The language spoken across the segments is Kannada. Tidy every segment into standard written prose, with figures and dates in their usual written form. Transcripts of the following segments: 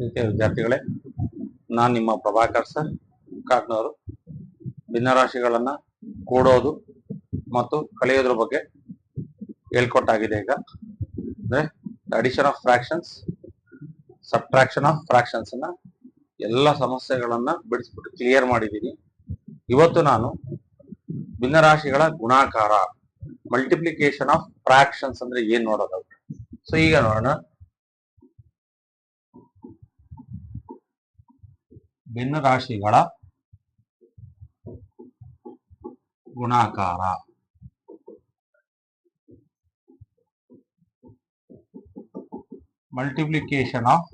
ಪ್ರೀತಿಯ ವಿದ್ಯಾರ್ಥಿಗಳೇ, ನಾನು ನಿಮ್ಮ ಪ್ರಭಾಕರ್ ಸರ್ ಕಾಟ್ನವರು. ಭಿನ್ನರಾಶಿಗಳನ್ನ ಕೂಡೋದು ಮತ್ತು ಕಳೆಯೋದ್ರ ಬಗ್ಗೆ ಹೇಳ್ಕೊಟ್ಟಾಗಿದೆ. ಈಗ ಅಂದ್ರೆ addition of fractions, subtraction of fractions ಅನ್ನ ಎಲ್ಲ ಸಮಸ್ಯೆಗಳನ್ನ ಬಿಡಿಸ್ಬಿಟ್ಟು ಕ್ಲಿಯರ್ ಮಾಡಿದ್ದೀನಿ. ಇವತ್ತು ನಾನು ಭಿನ್ನರಾಶಿಗಳ ಗುಣಾಕಾರ, ಮಲ್ಟಿಪ್ಲಿಕೇಶನ್ ಆಫ್ ಫ್ರಾಕ್ಷನ್ಸ್ ಅಂದ್ರೆ ಏನ್ ನೋಡೋದು. ಸೊ ಈಗ ನೋಡೋಣ. ಭಿನ್ನರಾಶಿಗಳ ಗುಣಾಕಾರ. Multiplication of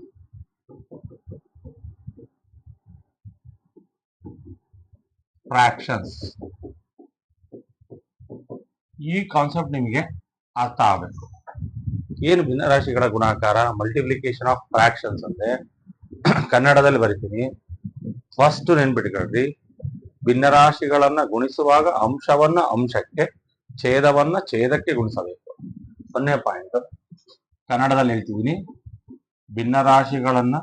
fractions. ಈ ಕಾನ್ಸೆಪ್ಟ್ ನಿಮಗೆ ಅರ್ಥ ಆಗಬೇಕು. ಏನು ಭಿನ್ನರಾಶಿಗಳ ಗುಣಾಕಾರ, ಮಲ್ಟಿಪ್ಲಿಕೇಶನ್ ಆಫ್ ಫ್ರಾಕ್ಷನ್ಸ್ ಅಂದ್ರೆ ಕನ್ನಡದಲ್ಲಿ ಬರಿತೀನಿ. ಫಸ್ಟ್ ನೆನ್ಪಿಟ್ಕೊಳ್ರಿ, ಭಿನ್ನರಾಶಿಗಳನ್ನ ಗುಣಿಸುವಾಗ ಅಂಶವನ್ನ ಅಂಶಕ್ಕೆ, ಛೇದವನ್ನ ಛೇದಕ್ಕೆ ಗುಣಿಸಬೇಕು. 0 ಪಾಯಿಂಟ್. ಕನ್ನಡದಲ್ಲಿ ಹೇಳ್ತಿದ್ದೀನಿ, ಭಿನ್ನರಾಶಿಗಳನ್ನ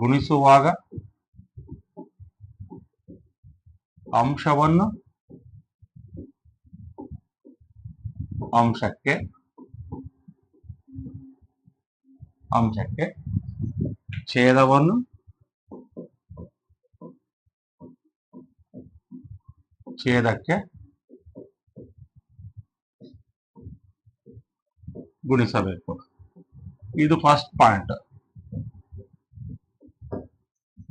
ಗುಣಿಸುವಾಗ ಅಂಶವನ್ನು ಅಂಶಕ್ಕೆ ಛೇದವನ್ನು ಛೇದಕ್ಕೆ ಗುಣಿಸಬೇಕು. ಇದು ಫಸ್ಟ್ ಪಾಯಿಂಟ್.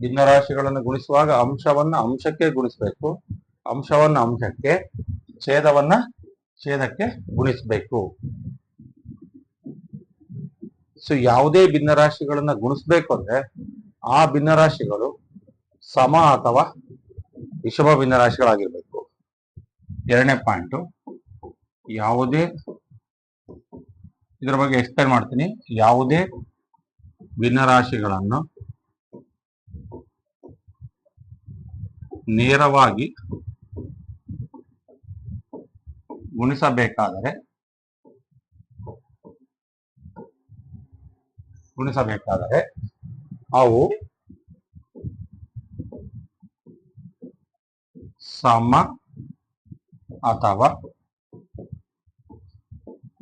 ಭಿನ್ನರಾಶಿಗಳನ್ನು ಗುಣಿಸುವಾಗ ಅಂಶವನ್ನ ಅಂಶಕ್ಕೆ ಗುಣಿಸಬೇಕು, ಅಂಶವನ್ನ ಅಂಶಕ್ಕೆ, ಛೇದವನ್ನ ಛೇದಕ್ಕೆ ಗುಣಿಸಬೇಕು. ಸೊ ಯಾವುದೇ ಭಿನ್ನರಾಶಿಗಳನ್ನ ಗುಣಿಸ್ಬೇಕು ಅಂದ್ರೆ ಆ ಭಿನ್ನರಾಶಿಗಳು ಸಮ ಅಥವಾ ವಿಷಮ ಭಿನ್ನರಾಶಿಗಳಾಗಿರ್ಬೇಕು. 2ನೇ ಪಾಯಿಂಟ್, ಯಾವುದೇ, ಇದರ ಬಗ್ಗೆ ಎಕ್ಸ್ಪ್ಲೇನ್ ಮಾಡ್ತೀನಿ. ಯಾವುದೇ ಭಿನ್ನರಾಶಿಗಳನ್ನು ನೇರವಾಗಿ ಗುಣಿಸಬೇಕಾದರೆ ಅವು ಸಮ ಅಥವಾ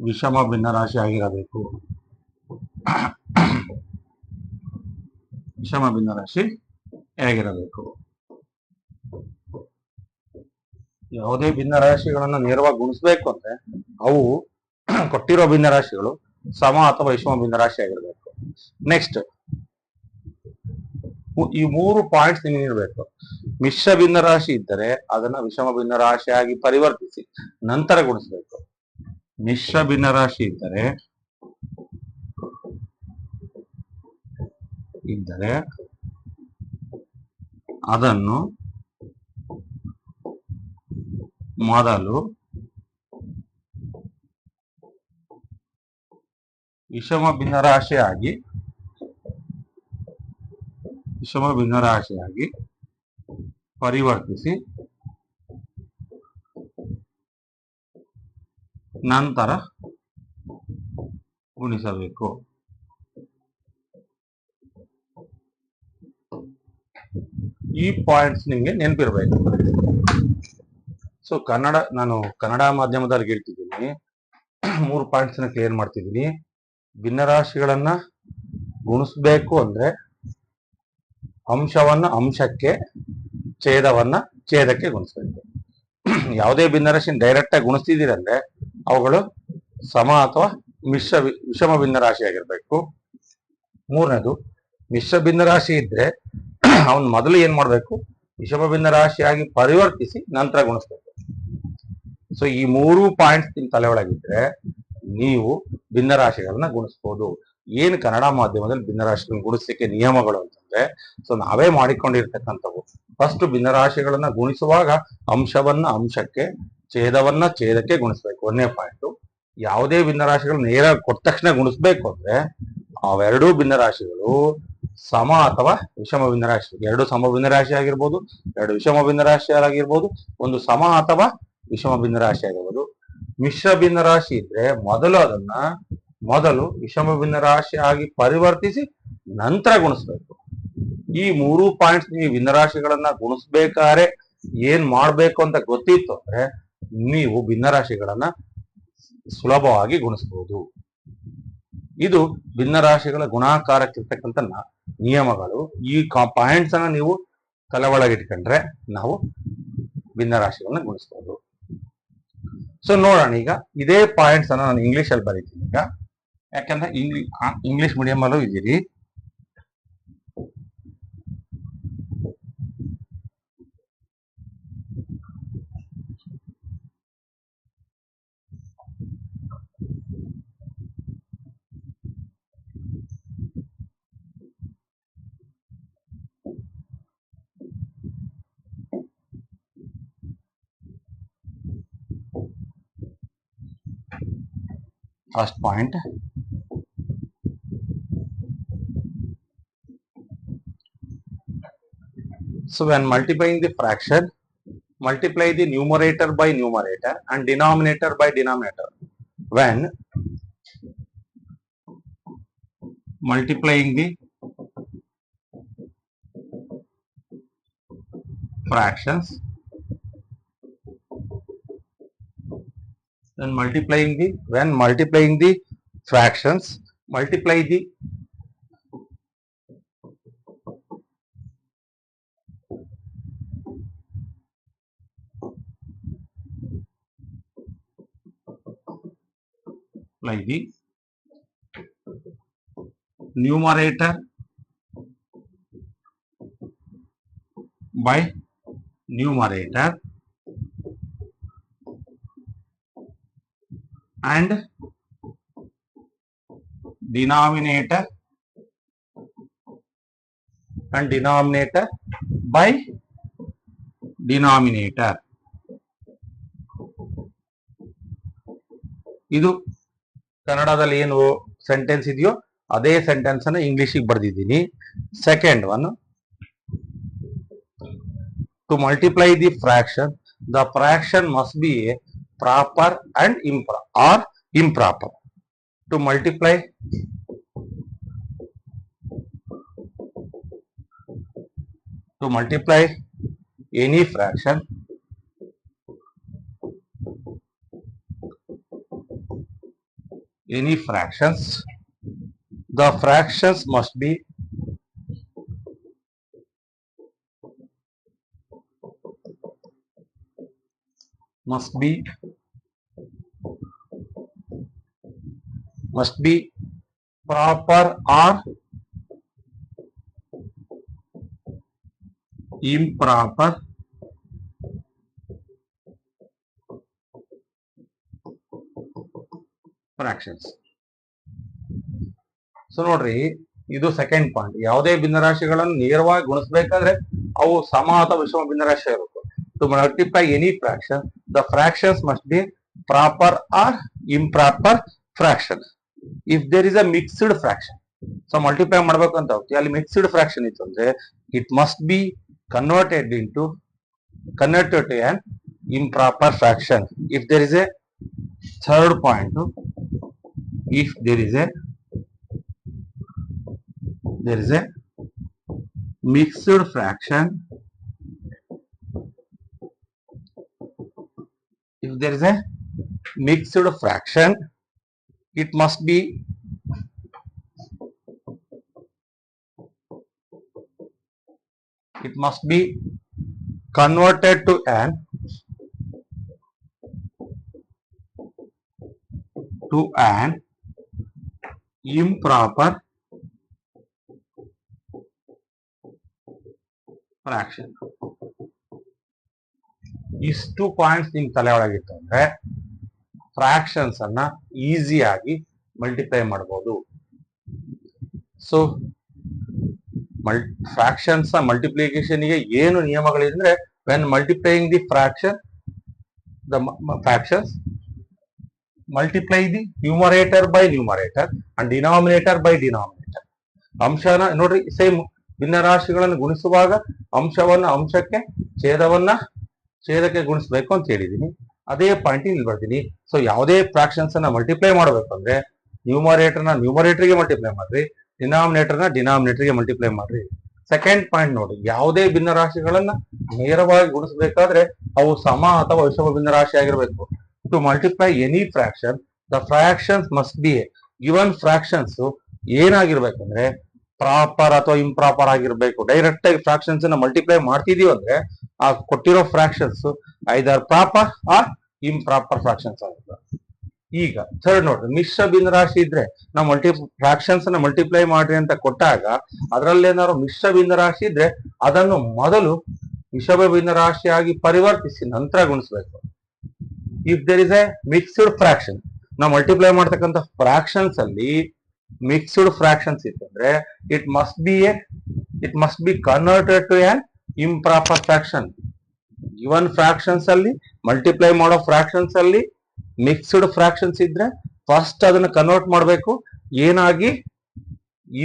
ವಿಷಮ ಭಿನ್ನರಾಶಿ ಆಗಿರಬೇಕು. ವಿಷಮ ಭಿನ್ನರಾಶಿ ಹೇಗಿರಬೇಕು? ಯಾವುದೇ ಭಿನ್ನರಾಶಿಗಳನ್ನ ನೇರವಾಗಿ ಗುಣಿಸ್ಬೇಕು ಅಂದ್ರೆ ಅವು ಕೊಟ್ಟಿರೋ ಭಿನ್ನರಾಶಿಗಳು ಸಮ ಅಥವಾ ವಿಷಮ ಭಿನ್ನರಾಶಿ ಆಗಿರಬೇಕು. ನೆಕ್ಸ್ಟ್, ಈ 3 ಪಾಯಿಂಟ್ಸ್ ನಿಮಗೆ ನೀಡಬೇಕು. ಮಿಶ್ರ ಭಿನ್ನರಾಶಿ ಇದ್ದರೆ ಅದನ್ನ ವಿಷಮ ಭಿನ್ನರಾಶಿಯಾಗಿ ಪರಿವರ್ತಿಸಿ ನಂತರ ಗುಣಿಸಬೇಕು. ಮಿಶ್ರ ಭಿನ್ನರಾಶಿ ಇದ್ದರೆ ಅದನ್ನು ಮೊದಲು ವಿಷಮ ಭಿನ್ನರಾಶಿಯಾಗಿ ಪರಿವರ್ತಿಸಿ ನಂತರ ಗುಣಿಸಬೇಕು. ಈ ಪಾಯಿಂಟ್ಸ್ ನಿಮಗೆ ನೆನಪಿರ್ಬೇಕು. ಸೊ ನಾನು ಕನ್ನಡ ಮಾಧ್ಯಮದಲ್ಲಿ ಹೇಳ್ತಿದ್ದೀನಿ. 3 ಪಾಯಿಂಟ್ಸ್ ಕ್ಲಿಯರ್ ಮಾಡ್ತಿದ್ದೀನಿ. ಭಿನ್ನರಾಶಿಗಳನ್ನ ಗುಣಿಸ್ಬೇಕು ಅಂದ್ರೆ ಅಂಶವನ್ನ ಅಂಶಕ್ಕೆ, ಛೇದವನ್ನ ಛೇದಕ್ಕೆ ಗುಣಿಸ್ಬೇಕು. ಯಾವುದೇ ಭಿನ್ನರಾಶಿ ಡೈರೆಕ್ಟ್ ಆಗಿ ಗುಣಿಸ್ತಿದ್ದೀರಂದ್ರೆ ಅವುಗಳು ಸಮ ಅಥವಾ ವಿಷಮ ಭಿನ್ನರಾಶಿ ಆಗಿರ್ಬೇಕು. 3ನೇದು, ಮಿಶ್ರ ಭಿನ್ನರಾಶಿ ಇದ್ರೆ ಅವನ್ ಮೊದಲು ಏನ್ ಮಾಡ್ಬೇಕು? ವಿಷಮ ಭಿನ್ನರಾಶಿಯಾಗಿ ಪರಿವರ್ತಿಸಿ ನಂತರ ಗುಣಿಸ್ಬೇಕು. ಸೊ ಈ 3 ಪಾಯಿಂಟ್ಸ್ ನಿಮ್ ತಲೆ ಒಳಗಿದ್ರೆ ನೀವು ಭಿನ್ನರಾಶಿಗಳನ್ನ ಗುಣಿಸ್ಬೋದು. ಏನು ಕನ್ನಡ ಮಾಧ್ಯಮದಲ್ಲಿ ಭಿನ್ನರಾಶಿಗಳನ್ನ ಗುಣಿಸಲಿಕ್ಕೆ ನಿಯಮಗಳು ಅಂತಂದ್ರೆ, ಸೊ ನಾವೇ ಮಾಡಿಕೊಂಡಿರ್ತಕ್ಕಂಥವು. ಫಸ್ಟ್ ಭಿನ್ನರಾಶಿಗಳನ್ನ ಗುಣಿಸುವಾಗ ಅಂಶವನ್ನ ಅಂಶಕ್ಕೆ, ಛೇದವನ್ನ ಛೇದಕ್ಕೆ ಗುಣಿಸ್ಬೇಕು. 1ನೇ ಪಾಯಿಂಟ್. ಯಾವುದೇ ಭಿನ್ನರಾಶಿಗಳು ನೇರ ಕೊಟ್ಟ ತಕ್ಷಣ ಗುಣಿಸ್ಬೇಕು ಅಂದ್ರೆ ಅವೆರಡೂ ಭಿನ್ನರಾಶಿಗಳು ಸಮ ಅಥವಾ ವಿಷಮ ಭಿನ್ನರಾಶಿ. 2 ಸಮ ಭಿನ್ನರಾಶಿ ಆಗಿರ್ಬೋದು, 2 ವಿಷಮ ಭಿನ್ನರಾಶಿ ಆಗಿರ್ಬೋದು, ಒಂದು ಸಮ ಅಥವಾ ವಿಷಮ ಭಿನ್ನರಾಶಿ ಆಗಿರ್ಬೋದು. ಮಿಶ್ರ ಭಿನ್ನರಾಶಿ ಇದ್ರೆ ಮೊದಲು ವಿಷಮ ಭಿನ್ನರಾಶಿ ಆಗಿ ಪರಿವರ್ತಿಸಿ ನಂತರ ಗುಣಿಸ್ಬೇಕು. ಈ 3 ಪಾಯಿಂಟ್ಸ್ ನೀವು ಭಿನ್ನರಾಶಿಗಳನ್ನ ಗುಣಿಸ್ಬೇಕಾದ್ರೆ ಏನ್ ಮಾಡ್ಬೇಕು ಅಂತ ಗೊತ್ತಿತ್ತು ಅಂದ್ರೆ ನೀವು ಭಿನ್ನರಾಶಿಗಳನ್ನ ಸುಲಭವಾಗಿ ಗುಣಿಸಬಹುದು. ಇದು ಭಿನ್ನರಾಶಿಗಳ ಗುಣಾಕಾರಕ್ಕಿರ್ತಕ್ಕಂಥ ನಿಯಮಗಳು. ಈ ಪಾಯಿಂಟ್ಸ್ ಅನ್ನ ನೀವು ತಲೆ ಒಳಗಿಟ್ಕೊಂಡ್ರೆ ನಾವು ಭಿನ್ನರಾಶಿಗಳನ್ನ ಗುಣಿಸಬಹುದು. ಸೊ ನೋಡೋಣ, ಈಗ ಇದೇ ಪಾಯಿಂಟ್ಸ್ ಅನ್ನ ನಾನು ಇಂಗ್ಲಿಷ್ ಅಲ್ಲಿ ಬರೀತೀನಿ ಈಗ, ಯಾಕಂದ್ರೆ ಇಂಗ್ಲಿಷ್ ಮೀಡಿಯಂ ಅಲ್ಲೂ ಇದ್ದೀರಿ. First point, so when multiplying the fraction, multiply the numerator by numerator and denominator by denominator. When multiplying the fractions, when multiplying the fractions, multiply the numerator by numerator and denominator by denominator. ಇದು ಕನ್ನಡದಲ್ಲಿ ಏನು ಸೆಂಟೆನ್ಸ್ ಇದೆಯೋ ಅದೇ ಸೆಂಟೆನ್ಸ್ ಅನ್ನು ಇಂಗ್ಲಿಷಿಗೆ ಬರೆದಿದ್ದೀನಿ. Second one, to multiply the fraction, the fraction must be a proper and improper. To multiply any fraction, any fractions, the fractions must be proper or improper fractions. So ನೋಡ್ರಿ, ಇದು ಸೆಕೆಂಡ್ ಪಾಯಿಂಟ್. ಯಾವುದೇ ಭಿನ್ನರಾಶಿಗಳನ್ನು ನೇರವಾಗಿ ಗುಣಿಸಬೇಕಾದ್ರೆ ಅವು ಸಮ ಅಥವಾ ವಿಷಮ ಭಿನ್ನರಾಶಿ ಇರುತ್ತೆ. To multiply any fraction, the fractions must be proper or improper fraction. If there is a mixed fraction, so multiply ಮಾಡ್ಬೇಕಂತ ಹೋಗ್ತೀವಿ, ಅಲ್ಲಿ ಮಿಕ್ಸ್ಡ್ ಫ್ರಾಕ್ಷನ್ ಇತ್ತು ಅಂದ್ರೆ it must be converted to an improper fraction. If there is a third point, if there is a mixed fraction, if there is a mixed fraction, it must be converted to an improper fraction. ಇಷ್ಟು ಪಾಯಿಂಟ್ಸ್ ನಿಮ್ ತಲೆ ಒಳಗಿತ್ತು ಅಂದ್ರೆ ಫ್ರಾಕ್ಷನ್ಸ್ ಅನ್ನ ಈಸಿಯಾಗಿ ಮಲ್ಟಿಪ್ಲೈ ಮಾಡಬಹುದು. ಸೊ ಫ್ರಾಕ್ಷನ್ಸ್ ಮಲ್ಟಿಪ್ಲಿಕೇಶನ್ ಗೆ ಏನು ನಿಯಮಗಳಿದ್ರೆ, when multiplying the fractions multiply the numerator by numerator and denominator by denominator. ಅಂಶನ ನೋಡ್ರಿ, ಸೇಮ್ ಭಿನ್ನರಾಶಿಗಳನ್ನು ಗುಣಿಸುವಾಗ ಅಂಶವನ್ನ ಅಂಶಕ್ಕೆ, ಛೇದಕ್ಕೆ ಗುಣಿಸ್ಬೇಕು ಅಂತ ಹೇಳಿದೀನಿ. ಅದೇ ಪಾಯಿಂಟ್ ಇಲ್ಲಿ ಬರ್ತೀನಿ. ಸೊ ಯಾವುದೇ ಫ್ರಾಕ್ಷನ್ಸ್ ಅನ್ನ ಮಲ್ಟಿಪ್ಲೈ ಮಾಡಬೇಕು ಅಂದ್ರೆ ನ್ಯೂಮರೇಟರ್ನ ನ್ಯೂಮರೇಟರ್ಗೆ ಮಲ್ಟಿಪ್ಲೈ ಮಾಡ್ರಿ, ಡಿನಾಮಿನೇಟರ್ನ ಡಿನಾಮಿನೇಟರ್ಗೆ ಮಲ್ಟಿಪ್ಲೈ ಮಾಡ್ರಿ. ಸೆಕೆಂಡ್ ಪಾಯಿಂಟ್ ನೋಡಿ, ಯಾವುದೇ ಭಿನ್ನರಾಶಿಗಳನ್ನ ನೇರವಾಗಿ ಗುಣಿಸಬೇಕಾದ್ರೆ ಅವು ಸಮ ಅಥವಾ ವಿಷಮ ಭಿನ್ನರಾಶಿ ಆಗಿರಬೇಕು. To multiply any fraction the fractions must be given fractions ಏನಾಗಿರ್ಬೇಕಂದ್ರೆ ಪ್ರಾಪರ್ ಅಥವಾ ಇಂಪ್ರಾಪರ್ ಆಗಿರ್ಬೇಕು. ಡೈರೆಕ್ಟ್ ಆಗಿ ಫ್ರಾಕ್ಷನ್ಸ್ ಅನ್ನ ಮಲ್ಟಿಪ್ಲೈ ಮಾಡ್ತಿದೀವಿ ಅಂದ್ರೆ ಆ ಕೊಟ್ಟಿರೋ fractions either proper or improper fractions ಆಗುತ್ತೆ. ಈಗ ಥರ್ಡ್ ನೋಡ್ರಿ, ಮಿಶ್ರ ಭಿನ್ನರಾಶಿ ಇದ್ರೆ ನಾವು ಫ್ರಾಕ್ಷನ್ಸ್ ಅನ್ನ ಮಲ್ಟಿಪ್ಲೈ ಮಾಡ್ರಿ ಅಂತ ಕೊಟ್ಟಾಗ ಅದರಲ್ಲೇನಾದ್ರು ಮಿಶ್ರ ಭಿನ್ನರಾಶಿ ಇದ್ರೆ ಅದನ್ನು ಮೊದಲು ವಿಷಮ ಭಿನ್ನರಾಶಿಯಾಗಿ ಪರಿವರ್ತಿಸಿ ನಂತರ ಗುಣಿಸ್ಬೇಕು. If there is a mixed fraction, ನಾವು ಮಲ್ಟಿಪ್ಲೈ ಮಾಡ್ತಕ್ಕಂಥ ಫ್ರಾಕ್ಷನ್ಸ್ ಅಲ್ಲಿ ಮಿಕ್ಸ್ಡ್ ಫ್ರಾಕ್ಷನ್ಸ್ ಇತ್ತಂದ್ರೆ it must be converted to an improper fraction. Given fractions ಅಲ್ಲಿ ಮಲ್ಟಿಪ್ಲೈ ಮಾಡೋ ಫ್ರಾಕ್ಷನ್ಸ್ ಅಲ್ಲಿ ಮಿಕ್ಸ್ಡ್ ಫ್ರಾಕ್ಷನ್ಸ್ ಇದ್ರೆ ಫಸ್ಟ್ ಅದನ್ನ ಕನ್ವರ್ಟ್ ಮಾಡಬೇಕು, ಏನಾಗಿ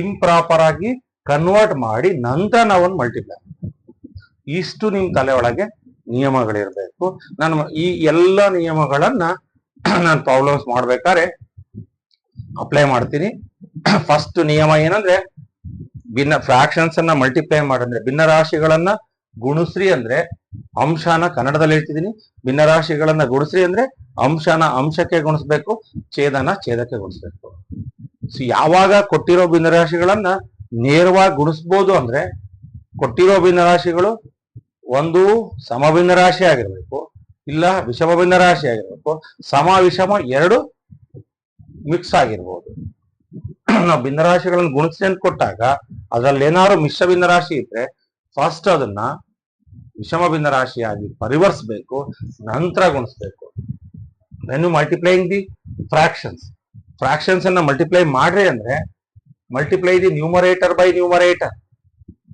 ಇಂಪ್ರಾಪರ್ ಆಗಿ ಕನ್ವರ್ಟ್ ಮಾಡಿ ನಂತರ ನಾವೊಂದು ಮಲ್ಟಿಪ್ಲೈ. ಇಷ್ಟು ನಿಮ್ ತಲೆ ಒಳಗೆ ನಿಯಮಗಳಿರ್ಬೇಕು. ನಾನು ಈ ಎಲ್ಲ ನಿಯಮಗಳನ್ನ ನಾನು ಪ್ರಾಬ್ಲಮ್ಸ್ ಮಾಡ್ಬೇಕಾದ್ರೆ ಅಪ್ಲೈ ಮಾಡ್ತೀನಿ. ಫಸ್ಟ್ ನಿಯಮ ಏನಂದ್ರೆ ಫ್ರಾಕ್ಷನ್ಸ್ ಅನ್ನ ಮಲ್ಟಿಪ್ಲೈ ಮಾಡಂದ್ರೆ ಭಿನ್ನರಾಶಿಗಳನ್ನ ಗುಣಿಸ್ರಿ ಅಂದ್ರೆ ಅಂಶನ ಕನ್ನಡದಲ್ಲಿ ಹೇಳ್ತಿದ್ದೀನಿ, ಭಿನ್ನರಾಶಿಗಳನ್ನ ಗುಣಿಸ್ರಿ ಅಂದ್ರೆ ಅಂಶನ ಅಂಶಕ್ಕೆ ಗುಣಿಸ್ಬೇಕು, ಛೇದನ ಛೇದಕ್ಕೆ ಗುಣಿಸ್ಬೇಕು. ಸೊ ಯಾವಾಗ ಕೊಟ್ಟಿರೋ ಭಿನ್ನರಾಶಿಗಳನ್ನ ನೇರವಾಗಿ ಗುಣಿಸ್ಬೋದು ಅಂದ್ರೆ ಕೊಟ್ಟಿರೋ ಭಿನ್ನರಾಶಿಗಳು ಒಂದು ಸಮ ಭಿನ್ನರಾಶಿ ಆಗಿರ್ಬೇಕು, ಇಲ್ಲ ವಿಷಮ ಭಿನ್ನರಾಶಿ ಆಗಿರ್ಬೇಕು, ಸಮ ವಿಷಮ ಎರಡು ಮಿಕ್ಸ್ ಆಗಿರ್ಬೋದು. ನಾವು ಭಿನ್ನರಾಶಿಗಳನ್ನು ಗುಣಿಸಿ ಅಂತ ಕೊಟ್ಟಾಗ ಅದ್ರಲ್ಲಿ ಏನಾದ್ರು ಮಿಶ್ರ ಭಿನ್ನರಾಶಿ ಇದ್ರೆ ಫಸ್ಟ್ ಅದನ್ನ ವಿಷಮ ಭಿನ್ನರಾಶಿಯಾಗಿ ಪರಿವರ್ತಿಸಬೇಕು, ನಂತರ ಗುಣಿಸ್ಬೇಕು. When you multiplying the fractions ಅನ್ನ ಮಲ್ಟಿಪ್ಲೈ ಮಾಡ್ರಿ ಅಂದ್ರೆ multiply the numerator by numerator.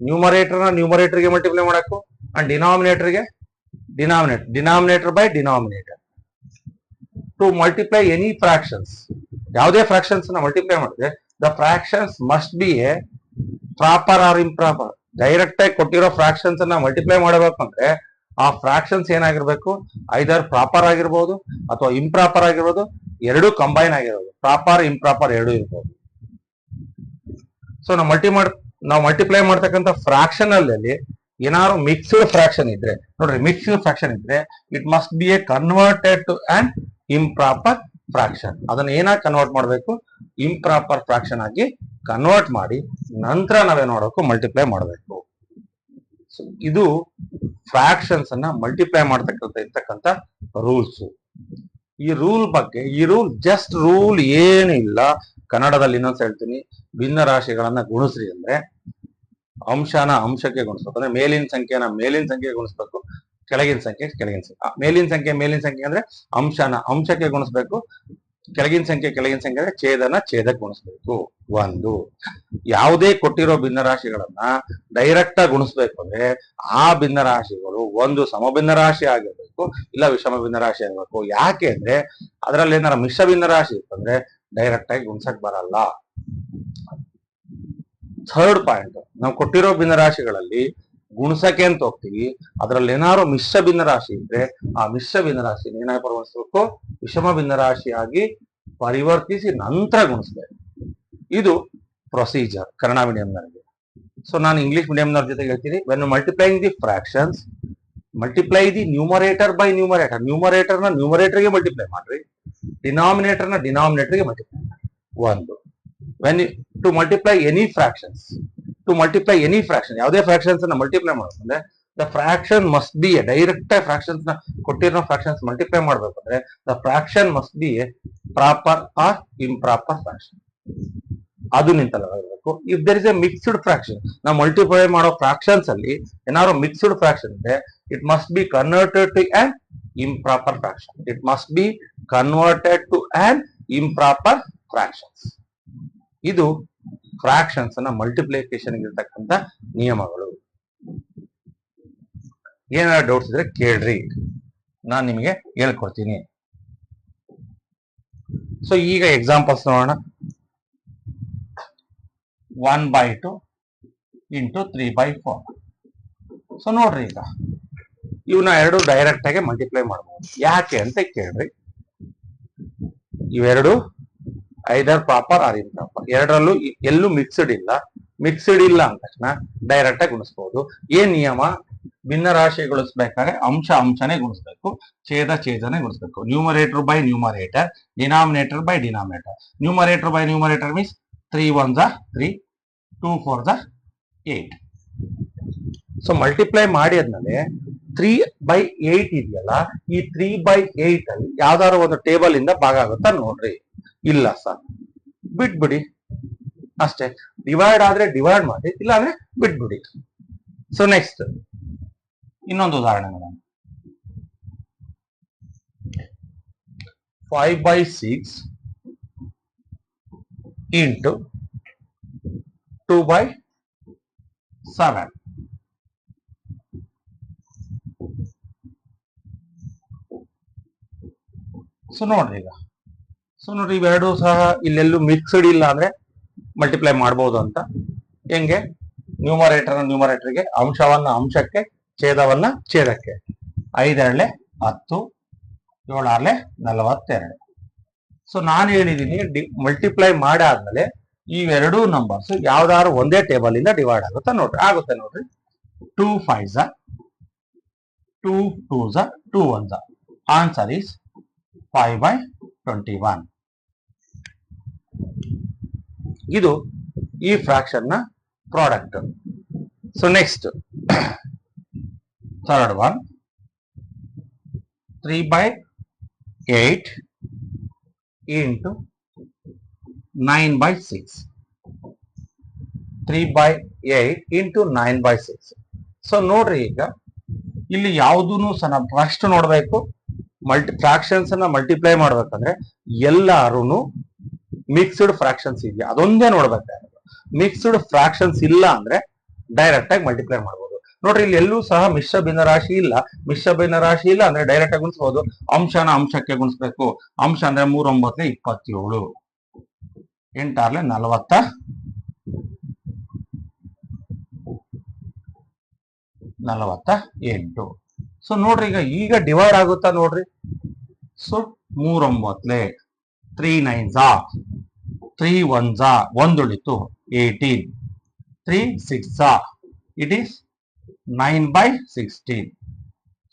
ನ್ಯೂಮರೇಟರ್ನ ನ್ಯೂಮರೇಟರ್ಗೆ ಮಲ್ಟಿಪ್ಲೈ ಮಾಡಬೇಕು ಅಂಡ್ ಡಿನಾಮಿನೇಟರ್ಗೆ denominator by denominator. To multiply any fractions, ಯಾವುದೇ ಫ್ರಾಕ್ಷನ್ಸ್ ನ ಮಲ್ಟಿಪ್ಲೈ ಮಾಡಿದ್ರೆ the fractions must be a proper or improper. Direct ಆಗಿ ಕೊಟ್ಟಿರೋ ಫ್ರಾಕ್ಷನ್ಸ್ ಅನ್ನ ಮಲ್ಟಿಪ್ಲೈ ಮಾಡಬೇಕು ಅಂದ್ರೆ ಆ ಫ್ರಾಕ್ಷನ್ಸ್ ಏನಾಗಿರ್ಬೇಕು, ಐದರ್ ಪ್ರಾಪರ್ ಆಗಿರ್ಬೋದು ಅಥವಾ ಇಂಪ್ರಾಪರ್ ಆಗಿರ್ಬೋದು, ಎರಡೂ ಕಂಬೈನ್ ಆಗಿರ್ಬೋದು, ಪ್ರಾಪರ್ ಇಂಪ್ರಾಪರ್ ಎರಡೂ ಇರ್ಬೋದು. ಸೊ ನಾವು ಮಲ್ಟಿಪ್ಲೈ ಮಾಡ್ತಕ್ಕಂಥ ಫ್ರಾಕ್ಷನ್ ಅಲ್ಲಿ ಏನಾದ್ರು ಮಿಕ್ಸ್ಡ್ ಫ್ರಾಕ್ಷನ್ ಇದ್ರೆ ನೋಡ್ರಿ, ಮಿಕ್ಸ್ಡ್ ಫ್ರಾಕ್ಷನ್ ಇದ್ರೆ it must be a converted to an improper fraction. ಅದನ್ನ ಏನಾಗಿ ಕನ್ವರ್ಟ್ ಮಾಡಬೇಕು, ಇಂಪ್ರಾಪರ್ ಫ್ರಾಕ್ಷನ್ ಆಗಿ ಕನ್ವರ್ಟ್ ಮಾಡಿ ನಂತರ ನಾವೇನ್ ಮಾಡಬೇಕು, ಮಲ್ಟಿಪ್ಲೈ ಮಾಡಬೇಕು. ಇದು ಫ್ರಾಕ್ಷನ್ಸ್ ಅನ್ನ ಮಲ್ಟಿಪ್ಲೈ ಮಾಡ್ತಕ್ಕಂಥ ರೂಲ್ಸ್. ಈ ರೂಲ್ ಜಸ್ಟ್ ರೂಲ್ ಏನಿಲ್ಲ. ಕನ್ನಡದಲ್ಲಿ ಇನ್ನೊಂದು ಹೇಳ್ತೀನಿ, ಭಿನ್ನ ರಾಶಿಗಳನ್ನ ಗುಣಿಸ್ರಿ ಅಂದ್ರೆ ಅಂಶನ ಅಂಶಕ್ಕೆ ಗುಣಿಸ್ಬೇಕು. ಅಂದ್ರೆ ಮೇಲಿನ ಸಂಖ್ಯೆನ ಮೇಲಿನ ಸಂಖ್ಯೆಗೆ ಗುಣಿಸ್ಬೇಕು, ಕೆಳಗಿನ ಸಂಖ್ಯೆ ಮೇಲಿನ ಸಂಖ್ಯೆ ಅಂದ್ರೆ ಅಂಶನ ಅಂಶಕ್ಕೆ ಗುಣಿಸ್ಬೇಕು, ಕೆಳಗಿನ ಸಂಖ್ಯೆ ಅಂದ್ರೆ ಛೇದಕ್ಕೆ ಗುಣಿಸ್ಬೇಕು. ಒಂದು ಯಾವುದೇ ಕೊಟ್ಟಿರೋ ಭಿನ್ನರಾಶಿಗಳನ್ನ ಡೈರೆಕ್ಟ್ ಆಗಿ ಗುಣಿಸ್ಬೇಕು ಅಂದ್ರೆ ಆ ಭಿನ್ನರಾಶಿಗಳು ಒಂದು ಸಮ ಭಿನ್ನರಾಶಿ ಆಗಿರ್ಬೇಕು, ಇಲ್ಲ ವಿಷಮ ಭಿನ್ನರಾಶಿ ಆಗಿರ್ಬೇಕು. ಯಾಕೆ ಅಂದ್ರೆ ಅದರಲ್ಲಿ ಏನಾರ ಮಿಶ್ರ ಭಿನ್ನರಾಶಿ ಇತ್ತಂದ್ರೆ ಡೈರೆಕ್ಟ್ ಆಗಿ ಗುಣಿಸಕ್ ಬರಲ್ಲ. ಥರ್ಡ್ ಪಾಯಿಂಟ್, ನಾವು ಕೊಟ್ಟಿರೋ ಭಿನ್ನರಾಶಿಗಳಲ್ಲಿ ಗುಣಸಕ್ಕೆ ಅಂತ ಹೋಗ್ತೀವಿ, ಅದ್ರಲ್ಲಿ ಏನಾದ್ರು ಮಿಶ್ರ ಭಿನ್ನರಾಶಿ ಇದ್ರೆ ಆ ಮಿಶ್ರ ಭಿನ್ನರಾಶಿ ಏನಾಗಿ ಪರಿವರ್ತಿಸಬೇಕು, ವಿಷಮ ಭಿನ್ನರಾಶಿಯಾಗಿ ಪರಿವರ್ತಿಸಿ ನಂತರ ಗುಣಿಸ್ಬೇಕು. ಇದು ಪ್ರೊಸೀಜರ್ ಕನ್ನಡ ಮೀಡಿಯಂನವರಿಗೆ. ಸೊ ನಾನು ಇಂಗ್ಲಿಷ್ ಮೀಡಿಯಂನವ್ರ ಜೊತೆ ಹೇಳ್ತೀನಿ, when multiplying the fractions multiply the numerator by numerator. ನ್ಯೂಮರೇಟರ್ನ ನ್ಯೂಮರೇಟರ್ಗೆ ಮಲ್ಟಿಪ್ಲೈ ಮಾಡ್ರಿ, ಡಿನಾಮಿನೇಟರ್ನ ಡಿನಾಮಿನೇಟರ್ಗೆ ಮಲ್ಟಿಪ್ಲೈ ಮಾಡಿ. ಒಂದು when to multiply any fractions, ಯಾವುದೇ ಫ್ರಾಕ್ಷನ್ಸ್ ಅನ್ನ ಮಲ್ಟಿಪ್ಲೈ ಮಾಡಬೇಕಂದ್ರೆ the fraction must be a direct fractions ನ ಕೊಟ್ಟಿರೋ ಫ್ರಾಕ್ಷನ್ಸ್ ಮಲ್ಟಿಪ್ಲೈ ಮಾಡ್ಬೇಕಂದ್ರೆ the fraction must be a proper or improper fraction. ಅದು ನಿಂತಲ್ಲಿರಬೇಕು. If there is a mixed fraction, ನಾವು ಮಲ್ಟಿಪ್ಲೈ ಮಾಡೋ ಫ್ರಾಕ್ಷನ್ಸ್ ಅಲ್ಲಿ ಏನಾದ್ರು ಮಿಕ್ಸ್ಡ್ ಫ್ರಾಕ್ಷನ್ ಇದೆ, it must be converted to an improper fractions. ಇದು ಫ್ರಾಕ್ಷನ್ಸ್ ಅನ್ನ ಮಲ್ಟಿಪ್ಲಿಕೇಶನ್ ಇರತಕ್ಕಂತ ನಿಯಮಗಳು. ಏನಾದ್ರು ಡೌಟ್ಸ್ ಇದ್ರೆ ಕೇಳ್ರಿ, ನಾನು ನಿಮಗೆ ಹೇಳ್ಕೊಡ್ತೀನಿ. ಸೊ ಈಗ ಎಕ್ಸಾಂಪಲ್ಸ್ ನೋಡೋಣ. 1/2 × 3/4. ಸೊ ನೋಡ್ರಿ, ಈಗ ಇವನ್ನ ಎರಡು ಡೈರೆಕ್ಟ್ ಆಗಿ ಮಲ್ಟಿಪ್ಲೈ ಮಾಡಬಹುದು. ಯಾಕೆ ಅಂತ ಕೇಳ್ರಿ. ಇವೆರಡು ಐದರ್ ಪ್ರಾಪರ್ ಆರ್ ಇಂಪ್ರಾಪರ್, ಎರಡರಲ್ಲೂ ಎಲ್ಲೂ ಮಿಕ್ಸ್ಡ್ ಇಲ್ಲ. ಮಿಕ್ಸ್ಡ್ ಇಲ್ಲ ಅಂದ ತಕ್ಷಣ ಡೈರೆಕ್ಟ್ ಆಗಿ ಗುಣಿಸಬಹುದು. ಏನ್ ನಿಯಮ? ಭಿನ್ನರಾಶಿ ಗುಣಿಸ್ಬೇಕಾದ್ರೆ ಅಂಶನೇ ಗುಣಿಸ್ಬೇಕು, ಛೇದನೆ ಗುಣಿಸ್ಬೇಕು. Numerator by numerator, denominator by denominator. Numerator by numerator means 3 1s are 3, 2 4s are 8. So multiply ಮಾಡಿ ಆದ್ಮೇಲೆ 3/8 ಇದೆಯಲ್ಲ, ಈ 3/8 ಅಲ್ಲಿ ಯಾವ್ದಾದ್ರು ಒಂದು ಟೇಬಲ್ ಇಂದ ಭಾಗ ಆಗುತ್ತಾ ನೋಡ್ರಿ. ಇಲ್ಲ ಸರ್, ಬಿಟ್ಬಿಡಿ ಅಷ್ಟೇ. ಡಿವೈಡ್ ಆದ್ರೆ ಡಿವೈಡ್ ಮಾಡಿ, ಇಲ್ಲ ಅಂದ್ರೆ ಬಿಟ್ಬಿಡಿ. ಸೊ ನೆಕ್ಸ್ಟ್ ಇನ್ನೊಂದು ಉದಾಹರಣೆ ನೋಡೋಣ. 5/6 into 2/7. ಸೊ ನೋಡ್ರಿ ಇವೆರಡು ಸಹ ಇಲ್ಲೆಲ್ಲೂ ಮಿಕ್ಸ್ಡ್ ಇಲ್ಲ ಅಂದ್ರೆ ಮಲ್ಟಿಪ್ಲೈ ಮಾಡ್ಬೋದು ಅಂತ. ಹೆಂಗೆ? ನ್ಯೂಮರೇಟರ್ಗೆ ಅಂಶವನ್ನ ಅಂಶಕ್ಕೆ, ಛೇದವನ್ನ ಛೇದಕ್ಕೆ. 5 2 10, 7 6 42. ಸೊ ನಾನು ಹೇಳಿದೀನಿ ಮಲ್ಟಿಪ್ಲೈ ಮಾಡಾದ್ಮೇಲೆ ಇವೆರಡೂ ನಂಬರ್ಸ್ ಯಾವ್ದಾದ್ರು ಒಂದೇ ಟೇಬಲ್ ಇಂದ ಡಿವೈಡ್ ಆಗುತ್ತೆ ನೋಡ್ರಿ. 2 5s, 2 2s, 2 1s. Answer is 5/21. ಇದು ಈ ಫ್ರಾಕ್ಷನ್ ನ product. So next third one, 3/8 into 9/6. 3/8 into 9/6. So ನೋಡ್ರಿ, ಈಗ ಇಲ್ಲಿ ಯಾವುದೂ ಸಹ ನಾವು ಫಸ್ಟ್ ನೋಡ್ಬೇಕು. ಫ್ರಾಕ್ಷನ್ಸ್ ಅನ್ನ ಮಲ್ಟಿಪ್ಲೈ ಮಾಡ್ಬೇಕಂದ್ರೆ ಎಲ್ಲಾರು ಮಿಕ್ಸ್ಡ್ ಫ್ರಾಕ್ಷನ್ಸ್ ಇದೆಯಾ ಅದೊಂದೇ ನೋಡ್ಬೇಕಾಗುತ್ತೆ. ಮಿಕ್ಸ್ಡ್ ಫ್ರಾಕ್ಷನ್ಸ್ ಇಲ್ಲ ಅಂದ್ರೆ ಡೈರೆಕ್ಟ್ ಆಗಿ ಮಲ್ಟಿಪ್ಲೈ ಮಾಡ್ಬೋದು. ನೋಡ್ರಿ, ಇಲ್ಲಿ ಎಲ್ಲೂ ಸಹ ಮಿಶ್ರ ಭಿನ್ನರಾಶಿ ಇಲ್ಲ. ಮಿಶ್ರ ಭಿನ್ನರಾಶಿ ಇಲ್ಲ ಅಂದ್ರೆ ಡೈರೆಕ್ಟ್ ಆಗಿ ಗುಣಿಸಬಹುದು. ಅಂಶನ ಅಂಶಕ್ಕೆ ಗುಣಿಸ್ಬೇಕು. ಅಂಶ ಅಂದ್ರೆ 3 9 27, 8 6 48. ಸೊ ನೋಡ್ರಿ, ಈಗ ಡಿವೈಡ್ ಆಗುತ್ತಾ ನೋಡ್ರಿ. ಸೊ 3 9 3 9s, 3 1s, 1 ಉಳಿತು 18, 3 6s, ಇಟ್ ಈಸ್ 9/16.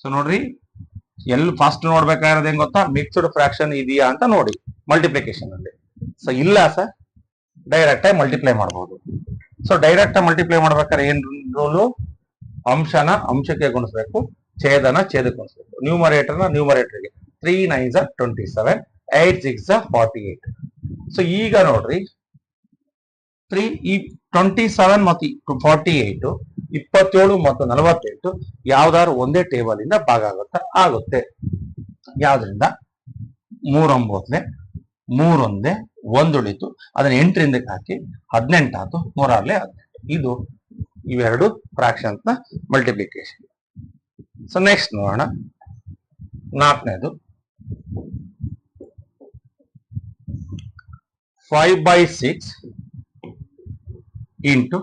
ಸೊ ನೋಡ್ರಿ, ಎಲ್ಲಿ ಫಸ್ಟ್ ನೋಡ್ಬೇಕಾಗಿರೋದು ಹೆಂಗ್ ಗೊತ್ತಾ? ಮಿಕ್ಸ್ಡ್ ಫ್ರಾಕ್ಷನ್ ಇದೆಯಾ ಅಂತ ನೋಡಿ ಮಲ್ಟಿಪ್ಲಿಕೇಶನ್ ಅಲ್ಲಿ. ಸೊ ಇಲ್ಲ ಸರ್, ಡೈರೆಕ್ಟ್ ಆಗಿ ಮಲ್ಟಿಪ್ಲೈ ಮಾಡಬಹುದು. ಸೊ ಡೈರೆಕ್ಟ್ ಆಗಿ ಮಲ್ಟಿಪ್ಲೈ ಮಾಡ್ಬೇಕಾದ್ರೆ ಏನ್ ರೂಲು? ಅಂಶನ ಅಂಶಕ್ಕೆ ಗುಣಿಸ್ಬೇಕು, ಛೇದಕ್ಕೆ ಗುಣಿಸ್ಬೇಕು. ನ್ಯೂಮರೇಟರ್ಗೆ 3 9s 27, 8 6 48. ಸೊ ಈಗ ನೋಡ್ರಿ, 27 ಮತ್ತು 48, 27 ಮತ್ತು 48 ಯಾವ್ದಾದ್ರು ಒಂದೇ ಟೇಬಲ್ ಇಂದ ಭಾಗ ಆಗುತ್ತೆ. ಯಾವ್ದ್ರಿಂದ? 3 9 3 1 1 ಉಳಿತು, ಅದನ್ನ 8 ರಿಂದಕ್ಕೆ ಹಾಕಿ 18 ಆಯ್ತು, 3 6 18. ಇದು ಇವೆರಡು ಫ್ರಾಕ್ಷನ್ಸ್ ನ ಮಲ್ಟಿಪ್ಲಿಕೇಶನ್. ಸೊ ನೆಕ್ಸ್ಟ್ ನೋಡೋಣ, 4ನೇದು 5/6 into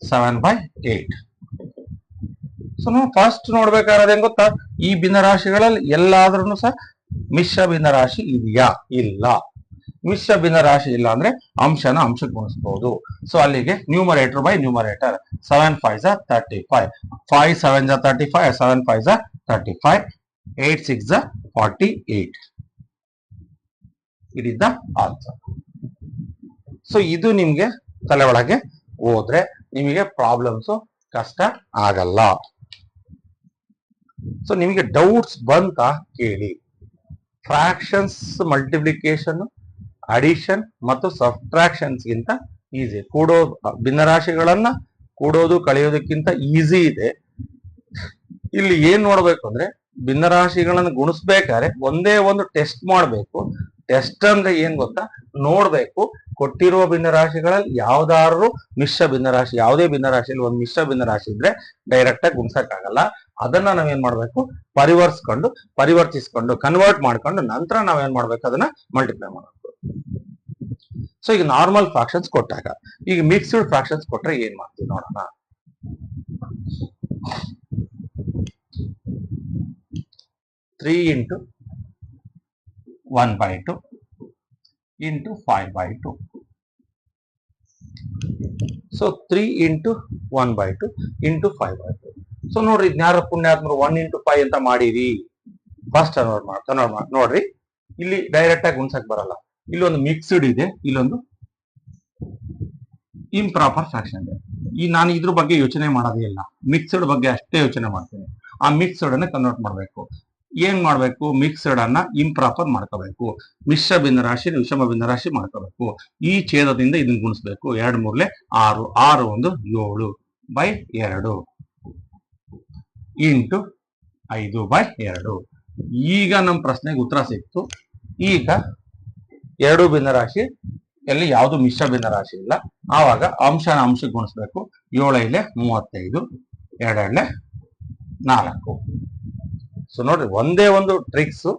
7/8. ಸೊ ನಾವು ಫಸ್ಟ್ ನೋಡ್ಬೇಕಾದ್ರೆ ಹೆಂಗ್ ಗೊತ್ತಾ? ಈ ಭಿನ್ನರಾಶಿಗಳಲ್ಲಿ ಎಲ್ಲಾದ್ರೂ ಸಹ ಮಿಶ್ರ ಭಿನ್ನರಾಶಿ ಇದೆಯಾ? ಇಲ್ಲ. ಮಿಶ್ರ ಭಿನ್ನರಾಶಿ ಇಲ್ಲ ಅಂದ್ರೆ ಅಂಶನ ಅಂಶಕ್ಕೆ ಗುಣಿಸಬಹುದು. ಸೊ ಅಲ್ಲಿಗೆ numerator by numerator. 7 5s 35, 5 7s 35, 7 5s 35, 8 6s 48. It is the answer. So ಇದು ನಿಮ್ಗೆ ತಲೆ ಒಳಗೆ ಹೋದ್ರೆ ನಿಮಗೆ ಪ್ರಾಬ್ಲಮ್ಸ್ ಕಷ್ಟ ಆಗಲ್ಲ. ಸೊ ನಿಮಗೆ ಡೌಟ್ಸ್ ಬಂತ ಕೇಳಿ. ಫ್ರಾಕ್ಷನ್ಸ್ ಮಲ್ಟಿಪ್ಲಿಕೇಶನ್, ಅಡಿಷನ್ ಮತ್ತು ಸಬ್ಟ್ರಾಕ್ಷನ್ಸ್ ಗಿಂತ ಈಸಿ. ಭಿನ್ನರಾಶಿಗಳನ್ನ ಕೂಡೋದು ಕಳೆಯೋದಕ್ಕಿಂತ ಈಸಿ ಇದೆ. ಇಲ್ಲಿ ಏನ್ ನೋಡ್ಬೇಕು ಅಂದ್ರೆ, ಭಿನ್ನರಾಶಿಗಳನ್ನ ಗುಣಿಸ್ಬೇಕಾದ್ರೆ ಒಂದೇ ಒಂದು ಟೆಸ್ಟ್ ಮಾಡ್ಬೇಕು. ಟೆಸ್ಟ್ ಅಂದ್ರೆ ಏನ್ ಗೊತ್ತಾ? ನೋಡ್ಬೇಕು ಕೊಟ್ಟಿರುವ ಭಿನ್ನರಾಶಿಗಳಲ್ಲಿ ಯಾವ್ದಾದ್ರು ಮಿಶ್ರ ಭಿನ್ನರಾಶಿ, ಯಾವುದೇ ಭಿನ್ನರಾಶಿಯಲ್ಲಿ ಒಂದು ಮಿಶ್ರ ಭಿನ್ನರಾಶಿ ಇದ್ರೆ ಡೈರೆಕ್ಟ್ ಆಗಿ ಗುಣಿಸಕ್ಕಾಗಲ್ಲ. ಅದನ್ನ ನಾವೇನ್ ಮಾಡ್ಬೇಕು? ಪರಿವರ್ತಿಸ್ಕೊಂಡು ಕನ್ವರ್ಟ್ ಮಾಡ್ಕೊಂಡು ನಂತರ ನಾವೇನ್ ಮಾಡ್ಬೇಕು? ಅದನ್ನ ಮಲ್ಟಿಪ್ಲೈ ಮಾಡ್ಬೇಕು. ಸೊ ಈಗ ನಾರ್ಮಲ್ ಫ್ರಾಕ್ಷನ್ಸ್ ಕೊಟ್ಟಾಗ, ಈಗ ಮಿಕ್ಸ್ಡ್ ಫ್ರಾಕ್ಷನ್ಸ್ ಕೊಟ್ರೆ ಏನ್ ಮಾಡ್ತೀವಿ ನೋಡೋಣ. 3 into 1/2 into 5/2. So 3 into 1/2 into 5/2. So ನೋಡ್ರಿ ಜ್ಞಾನ ಪುಣ್ಯಾತ್ಮರು 1 into 5 ಅಂತ ಮಾಡಿರಿ. ಫಸ್ಟ್ ನೋಡ್ರಿ ಇಲ್ಲಿ ಡೈರೆಕ್ಟ್ ಆಗಿ ಗುಣಿಸಕ್ ಬರಲ್ಲ. ಇಲ್ಲೊಂದು ಮಿಕ್ಸ್ಡ್ ಇದೆ, ಇಲ್ಲೊಂದು ಇಂಪ್ರಾಪರ್ ಫ್ರಾಕ್ಷನ್ ಇದೆ. ನಾನು ಇದ್ರ ಬಗ್ಗೆ ಯೋಚನೆ ಮಾಡೋದೇ ಇಲ್ಲ, ಮಿಕ್ಸ್ಡ್ ಬಗ್ಗೆ ಅಷ್ಟೇ ಯೋಚನೆ ಮಾಡ್ತೇನೆ. ಆ ಮಿಕ್ಸ್ಡ್ ಅನ್ನ ಕನ್ವರ್ಟ್ ಮಾಡಬೇಕು. ಏನ್ ಮಾಡ್ಬೇಕು? ಮಿಕ್ಸ್ಡ್ ಅನ್ನ ಇಂಪ್ರಾಪರ್ ಮಾಡ್ಕೋಬೇಕು. ಮಿಶ್ರ ಭಿನ್ನರಾಶಿ ವಿಷಮ ಭಿನ್ನರಾಶಿ ಮಾಡ್ಕೋಬೇಕು. ಈ ಛೇದದಿಂದ ಇದನ್ನ ಗುಣಿಸ್ಬೇಕು. 2 ಮೂರ್ಲೆ 6, 6 1 7/2 ಇಂಟು 5/2. ಈಗ ನಮ್ಮ ಪ್ರಶ್ನೆಗೆ ಉತ್ತರ ಸಿಕ್ತು. ಈಗ 2 ಭಿನ್ನರಾಶಿ ಎಲ್ಲಿ ಯಾವುದು ಮಿಶ್ರ ಭಿನ್ನರಾಶಿ ಇಲ್ಲ, ಆವಾಗ ಅಂಶನ ಅಂಶಕ್ಕೆ ಗುಣಿಸ್ಬೇಕು. 7 35, 2 4. ಸೊ ನೋಡ್ರಿ, ಒಂದೇ ಒಂದು ಟ್ರಿಕ್ಸ್.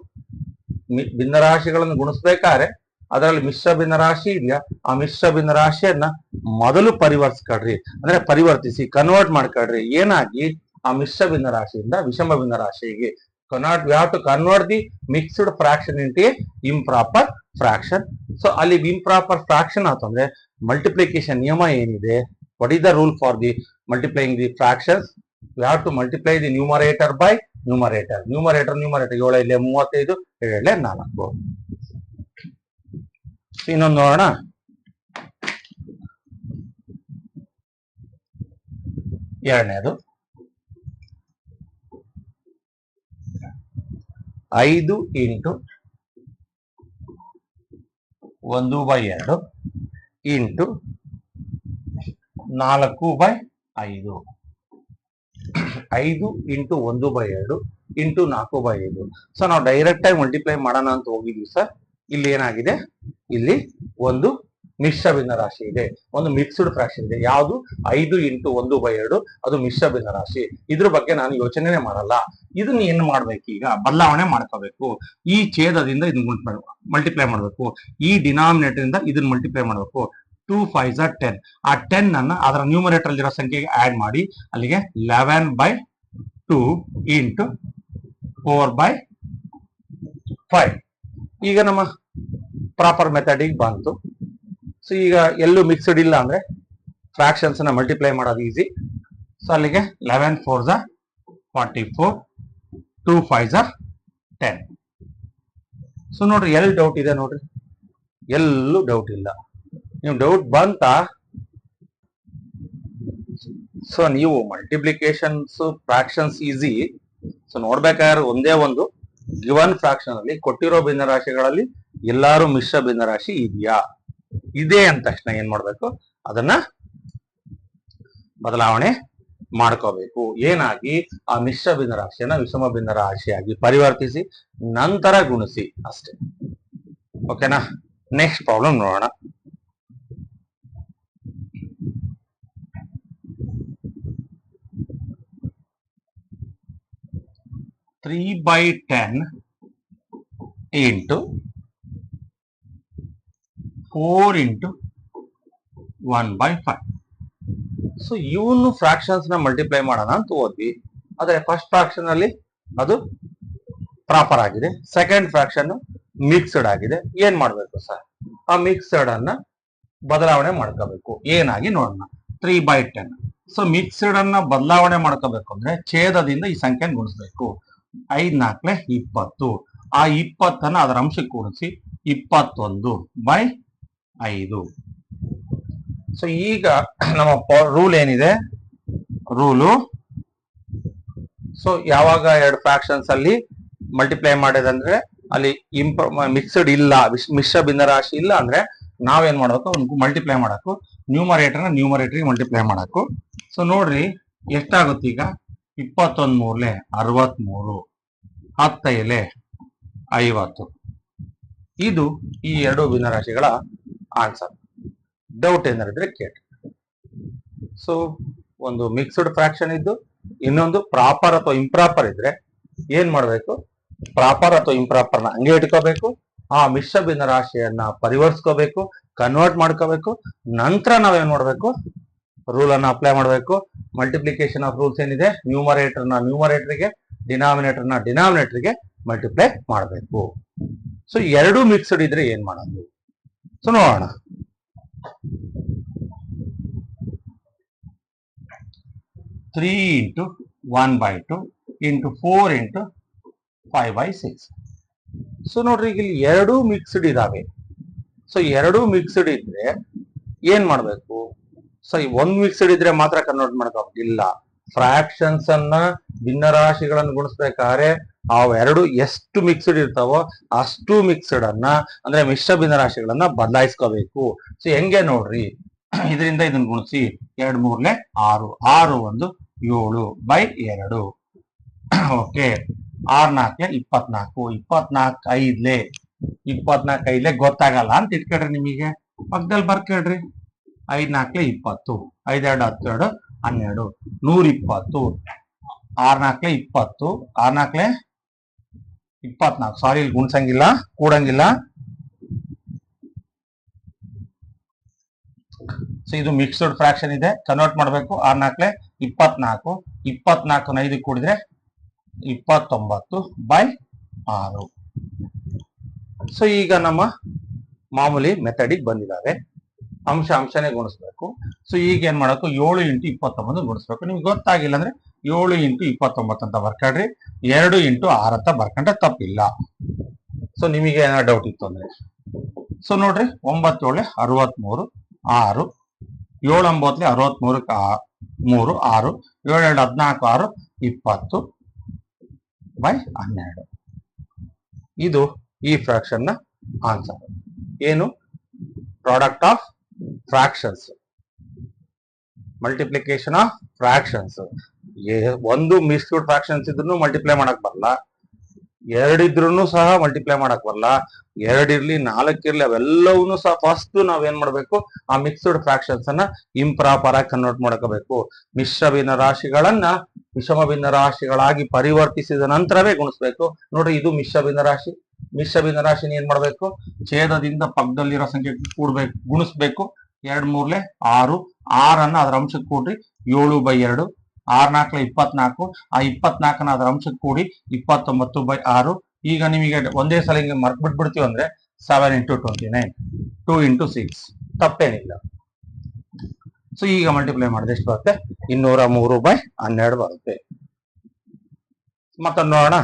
ಭಿನ್ನರಾಶಿಗಳನ್ನು ಗುಣಿಸ್ಬೇಕಾದ್ರೆ ಅದರಲ್ಲಿ ಮಿಶ್ರ ಭಿನ್ನರಾಶಿ ಇದೆಯಾ, ಆ ಮಿಶ್ರ ಭಿನ್ನರಾಶಿಯನ್ನ ಮೊದಲು ಪರಿವರ್ತಿಸ್ಕೊಳ್ರಿ, ಅಂದ್ರೆ ಪರಿವರ್ತಿಸಿ ಕನ್ವರ್ಟ್ ಮಾಡ್ಕೊಳ್ರಿ. ಏನಾಗಿ ಆ ಮಿಶ್ರ ಭಿನ್ನರಾಶಿಯಿಂದ ವಿಷಮ ಭಿನ್ನರಾಶಿಗೆ we have to convert the mixed fraction into a improper fraction. So ಅಲ್ಲಿ improper fraction ಆತಂದ್ರೆ multiplication ನಿಯಮ ಏನಿದೆ? What is the rule for the multiplying the fractions? We have to multiply the numerator by numerator. Numerator 7 35, 2 4. ಇನ್ನೊಂದು ನೋಡೋಣ. ಎರಡನೇದು 5 into 1/2 into 4/5. 5 into 1/2 into 4/5. So ನಾವು ಡೈರೆಕ್ಟ್ ಆಗಿ ಮಲ್ಟಿಪ್ಲೈ ಮಾಡೋಣ ಅಂತ ಹೋಗಿದ್ವಿ ಸರ್. ಇಲ್ಲಿ ಏನಾಗಿದೆ? ಇಲ್ಲಿ ಒಂದು ಮಿಶ್ರ ಭಿನ್ನರಾಶಿ ಇದೆ, ಒಂದು ಮಿಕ್ಸ್ಡ್ ಫ್ರಾಕ್ಷನ್ ಇದೆ. ಯಾವುದು? 5 into 1/2 ಅದು ಮಿಶ್ರ ಭಿನ್ನರಾಶಿ. ಇದ್ರ ಬಗ್ಗೆ ನಾನು ಯೋಚನೆ ಮಾಡಲ್ಲ. ಇದನ್ನ ಏನ್ ಮಾಡ್ಬೇಕು? ಈಗ ಬದಲಾವಣೆ ಮಾಡ್ಕೋಬೇಕು. ಈ ಛೇದದಿಂದ ಇದನ್ನ ಮಲ್ಟಿಪ್ಲೈ ಮಾಡ್ಬೇಕು. ಈ ಡಿನಾಮಿನೇಟರ್ ಇಂದ ಇದನ್ನ ಮಲ್ಟಿಪ್ಲೈ ಮಾಡ್ಬೇಕು. 2 5s are 10. ಆ 10 ಅನ್ನ ಅದರ ನ್ಯೂಮರೇಟರ್ ಅಲ್ಲಿರೋ ಸಂಖ್ಯೆಗೆ ಆಡ್ ಮಾಡಿ, ಅಲ್ಲಿಗೆ 11/2 into 4/5. ಈಗ ನಮ್ಮ ಪ್ರಾಪರ್ ಮೆಥಡಿಗೆ ಬಂತು. ಸೊ ಈಗ ಎಲ್ಲೂ ಮಿಕ್ಸ್ಡ್ ಇಲ್ಲ ಅಂದ್ರೆ ಫ್ರಾಕ್ಷನ್ಸ್ ನ ಮಲ್ಟಿಪ್ಲೈ ಮಾಡೋದು ಈಸಿ. ಸೊ ಅಲ್ಲಿಗೆ 11 4s are 44, 2 5s are 10. So ನೋಡ್ರಿ, ಎಲ್ಲಿ ಡೌಟ್ ಇದೆ ನೋಡ್ರಿ? ಎಲ್ಲೂ ಡೌಟ್ ಇಲ್ಲ. ನೀವು ಡೌಟ್ ಬಂತಾ? ಸೊ ನೀವು ಮಲ್ಟಿಪ್ಲಿಕೇಶನ್ಸ್ ಫ್ರಾಕ್ಷನ್ಸ್ ಈಸಿ. ಸೊ ನೋಡ್ಬೇಕಾದ್ರೆ ಒಂದೇ ಒಂದು ಗಿವನ್ ಫ್ರಾಕ್ಷನ್ ಅಲ್ಲಿ ಕೊಟ್ಟಿರೋ ಭಿನ್ನರಾಶಿಗಳಲ್ಲಿ ಎಲ್ಲಾರು ಮಿಶ್ರ ಭಿನ್ನರಾಶಿ ಇದೆಯಾ? ಇದೆ ಅಂದ ತಕ್ಷಣ ಏನ್ ಮಾಡ್ಬೇಕು? ಅದನ್ನ ಬದಲಾವಣೆ ಮಾಡ್ಕೋಬೇಕು. ಏನಾಗಿ? ಆ ಮಿಶ್ರ ಭಿನ್ನರಾಶಿಯನ್ನ ವಿಷಮ ಭಿನ್ನರಾಶಿಯಾಗಿ ಪರಿವರ್ತಿಸಿ ನಂತರ ಗುಣಿಸಿ ಅಷ್ಟೇ. ಓಕೆನಾ? ನೆಕ್ಸ್ಟ್ ಪ್ರಾಬ್ಲಮ್ ನೋಡೋಣ. Three by 10 into 4 into 1/5. So ಇವನು ಫ್ರಾಕ್ಷನ್ಸ್ ನ ಮಲ್ಟಿಪ್ಲೈ ಮಾಡೋಣ ಅಂತ ಹೋದ್ವಿ. ಆದ್ರೆ ಫಸ್ಟ್ ಫ್ರಾಕ್ಷನ್ ಅಲ್ಲಿ ಅದು ಪ್ರಾಪರ್ ಆಗಿದೆ, ಸೆಕೆಂಡ್ ಫ್ರಾಕ್ಷನ್ ಮಿಕ್ಸ್ಡ್ ಆಗಿದೆ. ಏನ್ ಮಾಡ್ಬೇಕು ಸರ್? ಆ ಮಿಕ್ಸ್ಡ್ ಅನ್ನ ಬದಲಾವಣೆ ಮಾಡ್ಕೋಬೇಕು. ಏನಾಗಿ ನೋಡೋಣ. 3/10. ಸೊ ಮಿಕ್ಸ್ಡ್ ಅನ್ನ ಬದಲಾವಣೆ ಮಾಡ್ಕೋಬೇಕು ಅಂದ್ರೆ ಛೇದದಿಂದ ಈ ಸಂಖ್ಯೆ ಗುಣಿಸ್ಬೇಕು. 5 4 20. ಆ 20 ಅದರ ಅಂಶಕ್ಕೆ ಕೂಡಿಸಿ 21/5. ಸೊ ಈಗ ನಮ್ಮ ರೂಲ್ ಏನಿದೆ? ರೂಲು ಸೊ ಯಾವಾಗ ಎರಡು ಫ್ರಾಕ್ಷನ್ಸ್ ಅಲ್ಲಿ ಮಲ್ಟಿಪ್ಲೈ ಮಾಡಿದಂದ್ರೆ ಅಲ್ಲಿ ಮಿಕ್ಸ್ಡ್ ಇಲ್ಲ, ಮಿಶ್ರ ಭಿನ್ನರಾಶಿ ಇಲ್ಲ ಅಂದ್ರೆ ನಾವೇನ್ ಮಾಡಬೇಕು? ಅವ್ನಿಗೆ ಮಲ್ಟಿಪ್ಲೈ ಮಾಡಬೇಕು. ನ್ಯೂಮರೇಟರ್ನ ನ್ಯೂಮರೇಟರ್ಗೆ ಮಲ್ಟಿಪ್ಲೈ ಮಾಡಬೇಕು. ಸೊ ನೋಡ್ರಿ ಎಷ್ಟಾಗುತ್ತೆ ಈಗ? 21 3 63, 10 50. ಇದು ಈ ಎರಡು ಭಿನ್ನರಾಶಿಗಳ ಆನ್ಸರ್. ಡೌಟ್ ಏನಾರಿದ್ರೆ ಕೇಳಿ. ಸೊ ಒಂದು ಮಿಕ್ಸ್ಡ್ ಫ್ರಾಕ್ಷನ್ ಇದ್ದು ಇನ್ನೊಂದು ಪ್ರಾಪರ್ ಅಥವಾ ಇಂಪ್ರಾಪರ್ ಇದ್ರೆ ಏನ್ ಮಾಡ್ಬೇಕು? ಪ್ರಾಪರ್ ಅಥವಾ ಇಂಪ್ರಾಪರ್ನ ಹಂಗೆ ಇಟ್ಕೋಬೇಕು. ಆ ಮಿಶ್ರ ಭಿನ್ನರಾಶಿಯನ್ನ ಪರಿವರ್ತಿಸ್ಕೋಬೇಕು, ಕನ್ವರ್ಟ್ ಮಾಡ್ಕೋಬೇಕು. ನಂತರ ನಾವೇನ್ ಮಾಡ್ಬೇಕು? ರೂಲ್ ಅನ್ನ ಅಪ್ಲೈ ಮಾಡಬೇಕು. ಮಲ್ಟಿಪ್ಲಿಕೇಶನ್ ಆಫ್ ರೂಲ್ಸ್ ಏನಿದೆ? ನ್ಯೂಮರೇಟರ್ನ ನ್ಯೂಮರೇಟರ್ಗೆ, ಡಿನಾಮಿನೇಟರ್ನ ಡಿನಾಮಿನೇಟರ್ಗೆ ಮಲ್ಟಿಪ್ಲೈ ಮಾಡಬೇಕು. ಸೊ ಎರಡು ಮಿಕ್ಸ್ಡ್ ಇದ್ರೆ ಏನ್ ಮಾಡೋದು? ಸೊ ನೋಡೋಣ. Three into 1/2 into 4 into 5/6. So ನೋಡ್ರಿ, ಈಗ ಇಲ್ಲಿ ಎರಡು ಮಿಕ್ಸ್ಡ್ ಇದಾವೆ. ಸೊ ಎರಡು ಮಿಕ್ಸ್ಡ್ ಇದ್ರೆ ಏನ್ ಮಾಡ್ಬೇಕು? ಸೊ ಒಂದ್ ಮಿಕ್ಸ್ಡ್ ಇದ್ರೆ ಮಾತ್ರ ಕನ್ವರ್ಟ್ ಮಾಡಕ್ಕಾಗಿಲ್ಲ. ಫ್ರಾಕ್ಷನ್ಸ್ ಅನ್ನ ಭಿನ್ನರಾಶಿಗಳನ್ನು ಗುಣಿಸ್ಬೇಕಾದ್ರೆ ಅವೆರಡು ಎಷ್ಟು ಮಿಕ್ಸ್ಡ್ ಇರ್ತಾವೋ ಅಷ್ಟು ಮಿಕ್ಸ್ಡ್ ಅನ್ನ ಅಂದ್ರೆ ಮಿಶ್ರ ಭಿನ್ನರಾಶಿಗಳನ್ನ ಬದಲಾಯಿಸ್ಕೋಬೇಕು. ಸೊ ಹೆಂಗೆ ನೋಡ್ರಿ, ಇದರಿಂದ ಇದನ್ನ ಗುಣಿಸಿ 2 3 6 6 1 7/2. ಓಕೆ, 6 4 24 24 5 ಗೊತ್ತಾಗಲ್ಲ ಅಂತ ಇಟ್ಕೊಳ್ರಿ. ನಿಮಗೆ ಪಕ್ಕದಲ್ಲಿ ಬರ್ಕೇಳ್ರಿ. 5 4 20 5 2 10 12 120 6 4 20 6 4 24. ಸಾರಿ, ಇಲ್ಲಿ ಗುಣಿಸಂಗಿಲ್ಲ, ಕೂಡಂಗಿಲ್ಲ. ಸೊ ಇದು ಮಿಕ್ಸ್ಡ್ ಫ್ರಾಕ್ಷನ್ ಇದೆ, ಕನ್ವರ್ಟ್ ಮಾಡಬೇಕು. 6 4 24 24 5 ಕೂಡಿದ್ರೆ 29/6. ಸೊ ಈಗ ನಮ್ಮ ಮಾಮೂಲಿ ಮೆಥಡಿಗೆ ಬಂದಿದ್ದಾವೆ. ಅಂಶನೇ ಗುಣಿಸ್ಬೇಕು. ಸೊ ಈಗ ಏನ್ ಮಾಡಬೇಕು? 7 ಇಂಟು 29 ಗುಣಿಸ್ಬೇಕು. ನಿಮ್ಗೆ ಗೊತ್ತಾಗಿಲ್ಲ ಅಂದ್ರೆ 7 ಇಂಟು 29 ಅಂತ ಬರ್ಕೊಳ್ರಿ. 2 ಇಂಟು 6 ಅಂತ ಬರ್ಕೊಂಡ್ರೆ ತಪ್ಪಿಲ್ಲ. ಸೊ ನಿಮಗೆ ಏನಾದ್ರು ಡೌಟ್ ಇತ್ತು ಅಂದ್ರೆ ಸೊ ನೋಡ್ರಿ, 9 7 63 6 7 9 63 3 6 7 2 14 6 20/12. ಇದು ಈ ಫ್ರಾಕ್ಷನ್ ನ ಆನ್ಸರ್. ಏನು? Product of fractions, multiplication of fractions. ಒಂದು ಮಿಕ್ಸ್ಡ್ ಫ್ರಾಕ್ಷನ್ಸ್ ಇದ್ರೂ ಮಲ್ಟಿಪ್ಲೈ ಮಾಡಕ್ ಬರಲ್ಲ, ಎರಡಿದ್ರು ಸಹ ಮಲ್ಟಿಪ್ಲೈ ಮಾಡಕ್ ಬರಲ್ಲ, 2 ಇರ್ಲಿ 4 ಇರ್ಲಿ ಅವೆಲ್ಲವನ್ನೂ ಸಹ ಫಸ್ಟ್ ನಾವೇನ್ ಮಾಡ್ಬೇಕು? ಆ ಮಿಕ್ಸ್ಡ್ ಫ್ರಾಕ್ಷನ್ಸ್ ಅನ್ನ ಇಂಪ್ರಾಪರ್ ಆಗಿ ಕನ್ವರ್ಟ್ ಮಾಡ್ಕೋಬೇಕು. ಮಿಶ್ರ ಭಿನ್ನ ರಾಶಿಗಳನ್ನ ವಿಷಮ ಭಿನ್ನ ರಾಶಿಗಳಾಗಿ ಪರಿವರ್ತಿಸಿದ ನಂತರವೇ ಗುಣಿಸ್ಬೇಕು. ನೋಡ್ರಿ, ಇದು ಮಿಶ್ರ ಭಿನ್ನ ರಾಶಿ. ಮಿಶ್ರ ಭಿನ್ನ ರಾಶಿನ ಏನ್ ಮಾಡ್ಬೇಕು? ಛೇದದಿಂದ ಪಕ್ಕದಲ್ಲಿರೋ ಸಂಖ್ಯೆ ಕೂಡ್ಬೇಕು, ಗುಣಿಸ್ಬೇಕು. 2 3 6 6 ಅದರ ಅಂಶಕ್ಕೆ ಕೂಡ್ರಿ 7/2. 6 4 24 ಆ 24 ಅದರ ಅಂಶಕ್ಕೆ ಕೂಡಿ 29/6. ಈಗ ನಿಮಗೆ ಒಂದೇ ಸಲ ಹಿಂಗೆ ಮರ್ಕ್ಬಿಟ್ಬಿಡ್ತೀವಿ ಅಂದ್ರೆ 7 ಇಂಟು 29 2 ಇಂಟು 6 ತಪ್ಪೇನಿಲ್ಲ. ಸೊ ಈಗ ಮಲ್ಟಿಪ್ಲೈ ಮಾಡಿದ್ರೆ ಎಷ್ಟು ಬರುತ್ತೆ? 203/12 ಬರುತ್ತೆ. ಮತ್ತೊಂದು ನೋಡೋಣ.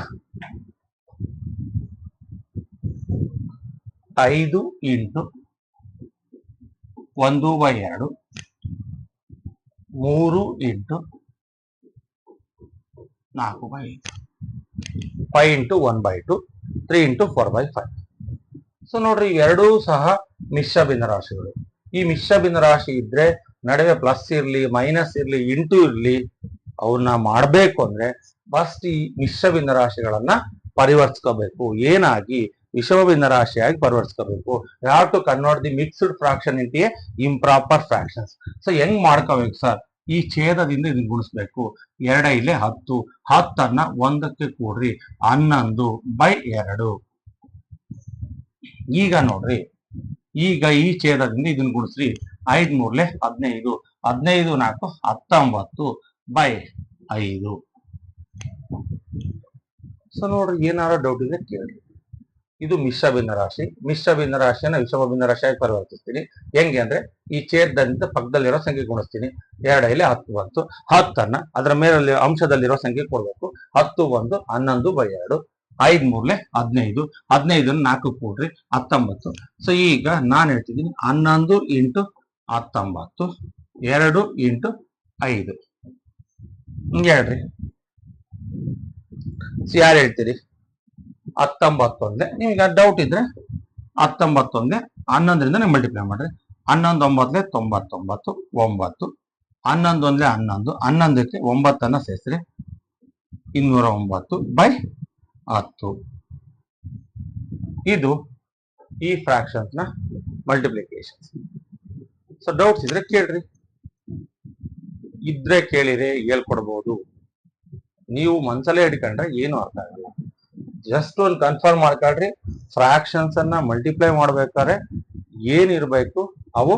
5 into 1/2 3 into 4/8 5 into 1/2 3 into 4/5. So ನೋಡ್ರಿ, ಎರಡೂ ಸಹ ಮಿಶ್ರ ಭಿನ್ನ ರಾಶಿಗಳು. ಈ ಮಿಶ್ರ ಭಿನ್ನ ರಾಶಿ ಇದ್ರೆ ನಡುವೆ ಪ್ಲಸ್ ಇರ್ಲಿ ಮೈನಸ್ ಇರ್ಲಿ ಇಂಟು ಇರ್ಲಿ ಅವನ್ನ ಮಾಡ್ಬೇಕು ಅಂದ್ರೆ ಫಸ್ಟ್ ಈ ಮಿಶ್ರ ಭಿನ್ನ ರಾಶಿಗಳನ್ನ ಪರಿವರ್ತಿಸ್ಕೋಬೇಕು. ಏನಾಗಿ? ವಿಷಮ ಭಿನ್ನ ರಾಶಿಯಾಗಿ ಪರಿವರ್ತಿಸ್ಕೋಬೇಕು. Have to convert the mixed fraction into a improper fractions. So ಹೆಂಗ್ ಮಾಡ್ಕೋಬೇಕು ಸರ್? ಈ ಛೇದದಿಂದ ಇದನ್ನ ಗುಣಿಸ್ಬೇಕು. 2 ಇಲ್ಲೇ 10 10 1ಕ್ಕೆ ಕೂಡ್ರಿ 11/2. ಈಗ ನೋಡ್ರಿ, ಈಗ ಈ ಛೇದದಿಂದ ಇದನ್ನ ಗುಣಿಸ್ರಿ. 5 3 15 15 4 19/5. ಸೊ ನೋಡ್ರಿ, ಏನಾರ ಡೌಟ್ ಇದೆ ಕೇಳ್ರಿ. ಇದು ಮಿಶ್ರ ಭಿನ್ನ ರಾಶಿ. ಮಿಶ್ರ ಭಿನ್ನ ರಾಶಿಯನ್ನ ವಿಷಮ ಭಿನ್ನ ರಾಶಿಯಾಗಿ ಪರಿವರ್ತಿಸ್ತೀನಿ. ಹೆಂಗೆ ಅಂದ್ರೆ ಈ ಛೇದದಿಂದ ಪಕ್ಕದಲ್ಲಿರೋ ಸಂಖ್ಯೆ ಗುಣಿಸ್ತೀನಿ. 2 ಇಲ್ಲಿ 10 ಬಂತು. 10 ಅದರ ಮೇಲೆ ಅಂಶದಲ್ಲಿರೋ ಸಂಖ್ಯೆ ಕೊಡ್ಬೇಕು. 10 1 11/2. 5 3 15 15 4 ಕೂಡ್ರಿ 19. ಸೊ ಈಗ ನಾನು ಹೇಳ್ತಿದ್ದೀನಿ 11 ಇಂಟು 19 2 ಇಂಟು 5. ಹಿಂಗೆ ಹೇಳ್ರಿ. ಯಾರು ಹೇಳ್ತೀರಿ? 19 ಒಂದೇ. ನಿಮ್ಗೆ ಡೌಟ್ ಇದ್ರೆ 19 ಒಂದೇ 11ರಿಂದ ನೀವು ಮಲ್ಟಿಪ್ಲೈ ಮಾಡ್ರಿ. 11 9 99 9 11 ಒಂದೇ 11 11ಕ್ಕೆ 9 ಸೇರಿಸ್ರಿ 209/10. ಇದು ಈ ಫ್ರಾಕ್ಷನ್ಸ್ ನ ಮಲ್ಟಿಪ್ಲಿಕೇಶನ್. ಸೊ ಡೌಟ್ಸ್ ಇದ್ರೆ ಕೇಳ್ರಿ, ಇದ್ರೆ ಕೇಳಿದ್ರೆ ಹೇಳ್ಕೊಡ್ಬಹುದು. ನೀವು ಮನ್ಸಲ್ಲೇ ಹಿಡ್ಕೊಂಡ್ರೆ ಏನು ಅರ್ಥ ಆಗಲ್ಲ. ಜಸ್ಟ್ ಒಂದು ಕನ್ಫರ್ಮ್ ಮಾಡ್ಕೊಳ್ರಿ. ಫ್ರಾಕ್ಷನ್ಸ್ ಅನ್ನ ಮಲ್ಟಿಪ್ಲೈ ಮಾಡ್ಬೇಕಾದ್ರೆ ಏನಿರ್ಬೇಕು? ಅವು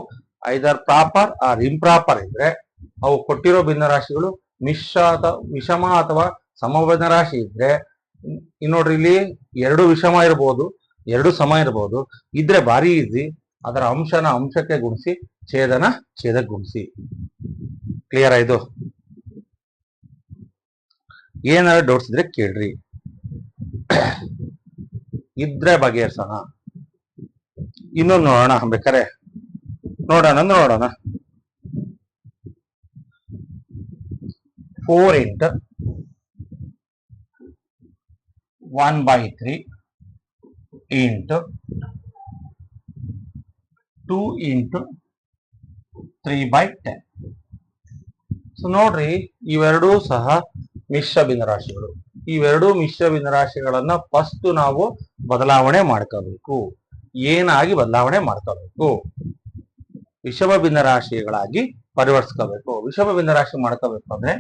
ಐದರ್ ಪ್ರಾಪರ್ ಆರ್ ಇಂಪ್ರಾಪರ್ ಇದ್ರೆ ಅವು ಕೊಟ್ಟಿರೋ ಭಿನ್ನರಾಶಿಗಳು ವಿಷಮ ಅಥವಾ ಸಮಭಿನ್ನ ರಾಶಿ ಇದ್ರೆ ಇನ್ನು ನೋಡ್ರಿ ಇಲ್ಲಿ ಎರಡು ವಿಷಮ ಇರಬಹುದು, ಎರಡು ಸಮ ಇರಬಹುದು. ಇದ್ರೆ ಭಾರಿ ಈಸಿ. ಅದರ ಅಂಶನ ಅಂಶಕ್ಕೆ ಗುಣಿಸಿ, ಛೇದನ ಛೇದಕ್ಕೆ ಗುಣಿಸಿ. ಕ್ಲಿಯರ್ ಆಯ್ತು? ಏನಾದ್ರು ಡೌಟ್ಸ್ ಇದ್ರೆ ಕೇಳ್ರಿ, ಇದ್ರೆ ಬಗೆಹರಿಸೋಣ. ಇನ್ನೊಂದು ನೋಡೋಣ, ಬೇಕಾರೆ ನೋಡೋಣ. 4 into 1/3 into 2 into 3/10. ಸೊ ನೋಡ್ರಿ, ಇವೆರಡೂ ಸಹ ಮಿಶ್ರ ಭಿನ್ನರಾಶಿಗಳು. ಇವೆರಡೂ ಮಿಶ್ರ ಭಿನ್ನರಾಶಿಗಳನ್ನ ಫಸ್ಟ್ ನಾವು ಬದಲಾವಣೆ ಮಾಡ್ಕೋಬೇಕು. ಏನಾಗಿ ಬದಲಾವಣೆ ಮಾಡ್ಕೋಬೇಕು? ವಿಷಮ ಭಿನ್ನರಾಶಿಗಳಾಗಿ ಪರಿವರ್ತಿಸ್ಕೋಬೇಕು. ವಿಷಮ ಭಿನ್ನರಾಶಿ ಮಾಡ್ಕೋಬೇಕು ಅಂದ್ರೆ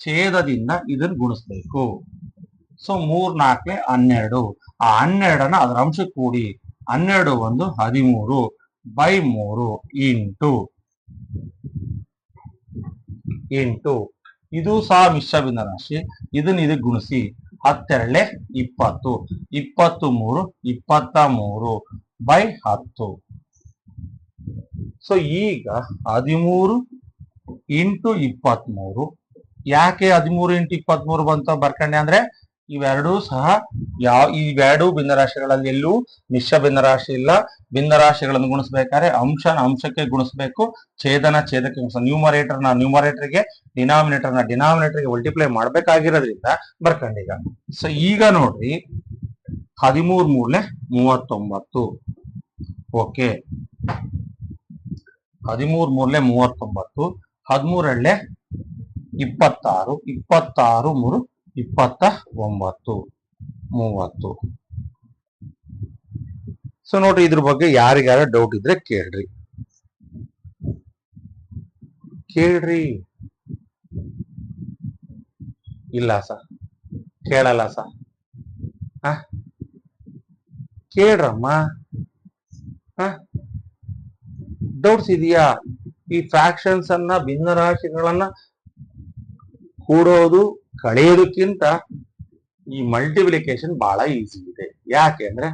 ಛೇದದಿಂದ ಇದನ್ನ ಗುಣಿಸ್ಬೇಕು. ಸೊ 3 4 12. ಆ 12ನ ಅದರ ಅಂಶಕ್ಕೆ ಕೂಡಿ 12 1 13/3 ಇಂಟು ಇದು ಸಹ ಮಿಶ್ರ ಭಿನ್ನರಾಶಿ. ಇದನ್ನ ಇದಕ್ಕೆ ಗುಣಿಸಿ 10 2 20 23/10. ಸೊ ಈಗ 13 ಇಂಟು 23. ಯಾಕೆ 13 ಇಂಟು 23 ಬಂತ ಬರ್ಕಂಡೆ ಅಂದ್ರೆ ಇವೆರಡೂ ಸಹ ಇವೆರಡು ಭಿನ್ನರಾಶಿಗಳಲ್ಲಿ ಎಲ್ಲೂ ಮಿಶ್ರ ಭಿನ್ನರಾಶಿ ಇಲ್ಲ. ಭಿನ್ನರಾಶಿಗಳನ್ನು ಗುಣಿಸ್ಬೇಕಾದ್ರೆ ಅಂಶನ ಅಂಶಕ್ಕೆ ಗುಣಿಸ್ಬೇಕು, ಛೇದನ ಛೇದಕ್ಕೆ ಗುಣಿಸ್ಬೇಕು. ನ್ಯೂಮರೇಟರ್ಗೆ ಡಿನಾಮಿನೇಟರ್ಗೆ ಮಲ್ಟಿಪ್ಲೈ ಮಾಡ್ಬೇಕಾಗಿರೋದ್ರಿಂದ ಬರ್ಕಂಡೀಗ. ಸೊ ಈಗ ನೋಡ್ರಿ, 13 3 39. ಓಕೆ, 13 3 39, 13 26, 26 3 29, 30. ಸೊ ನೋಡ್ರಿ, ಇದ್ರ ಬಗ್ಗೆ ಯಾರಿಗಾರ ಡೌಟ್ ಇದ್ರೆ ಕೇಳ್ರಿ. ಇಲ್ಲ ಸರ್, ಕೇಳಲ್ಲ ಸರ್. ಕೇಳ್ರಮ್ಮ. ಡೌಟ್ಸ್ ಇದೆಯಾ? ಈ ಫ್ರಾಕ್ಷನ್ಸ್ ಅನ್ನ, ಭಿನ್ನರಾಶಿಗಳನ್ನ ಕೂಡೋದು ಕಳೆಯೋದಕ್ಕಿಂತ ಈ ಮಲ್ಟಿಪ್ಲಿಕೇಶನ್ ಬಹಳ ಈಸಿ ಇದೆ. ಯಾಕೆ ಅಂದ್ರೆ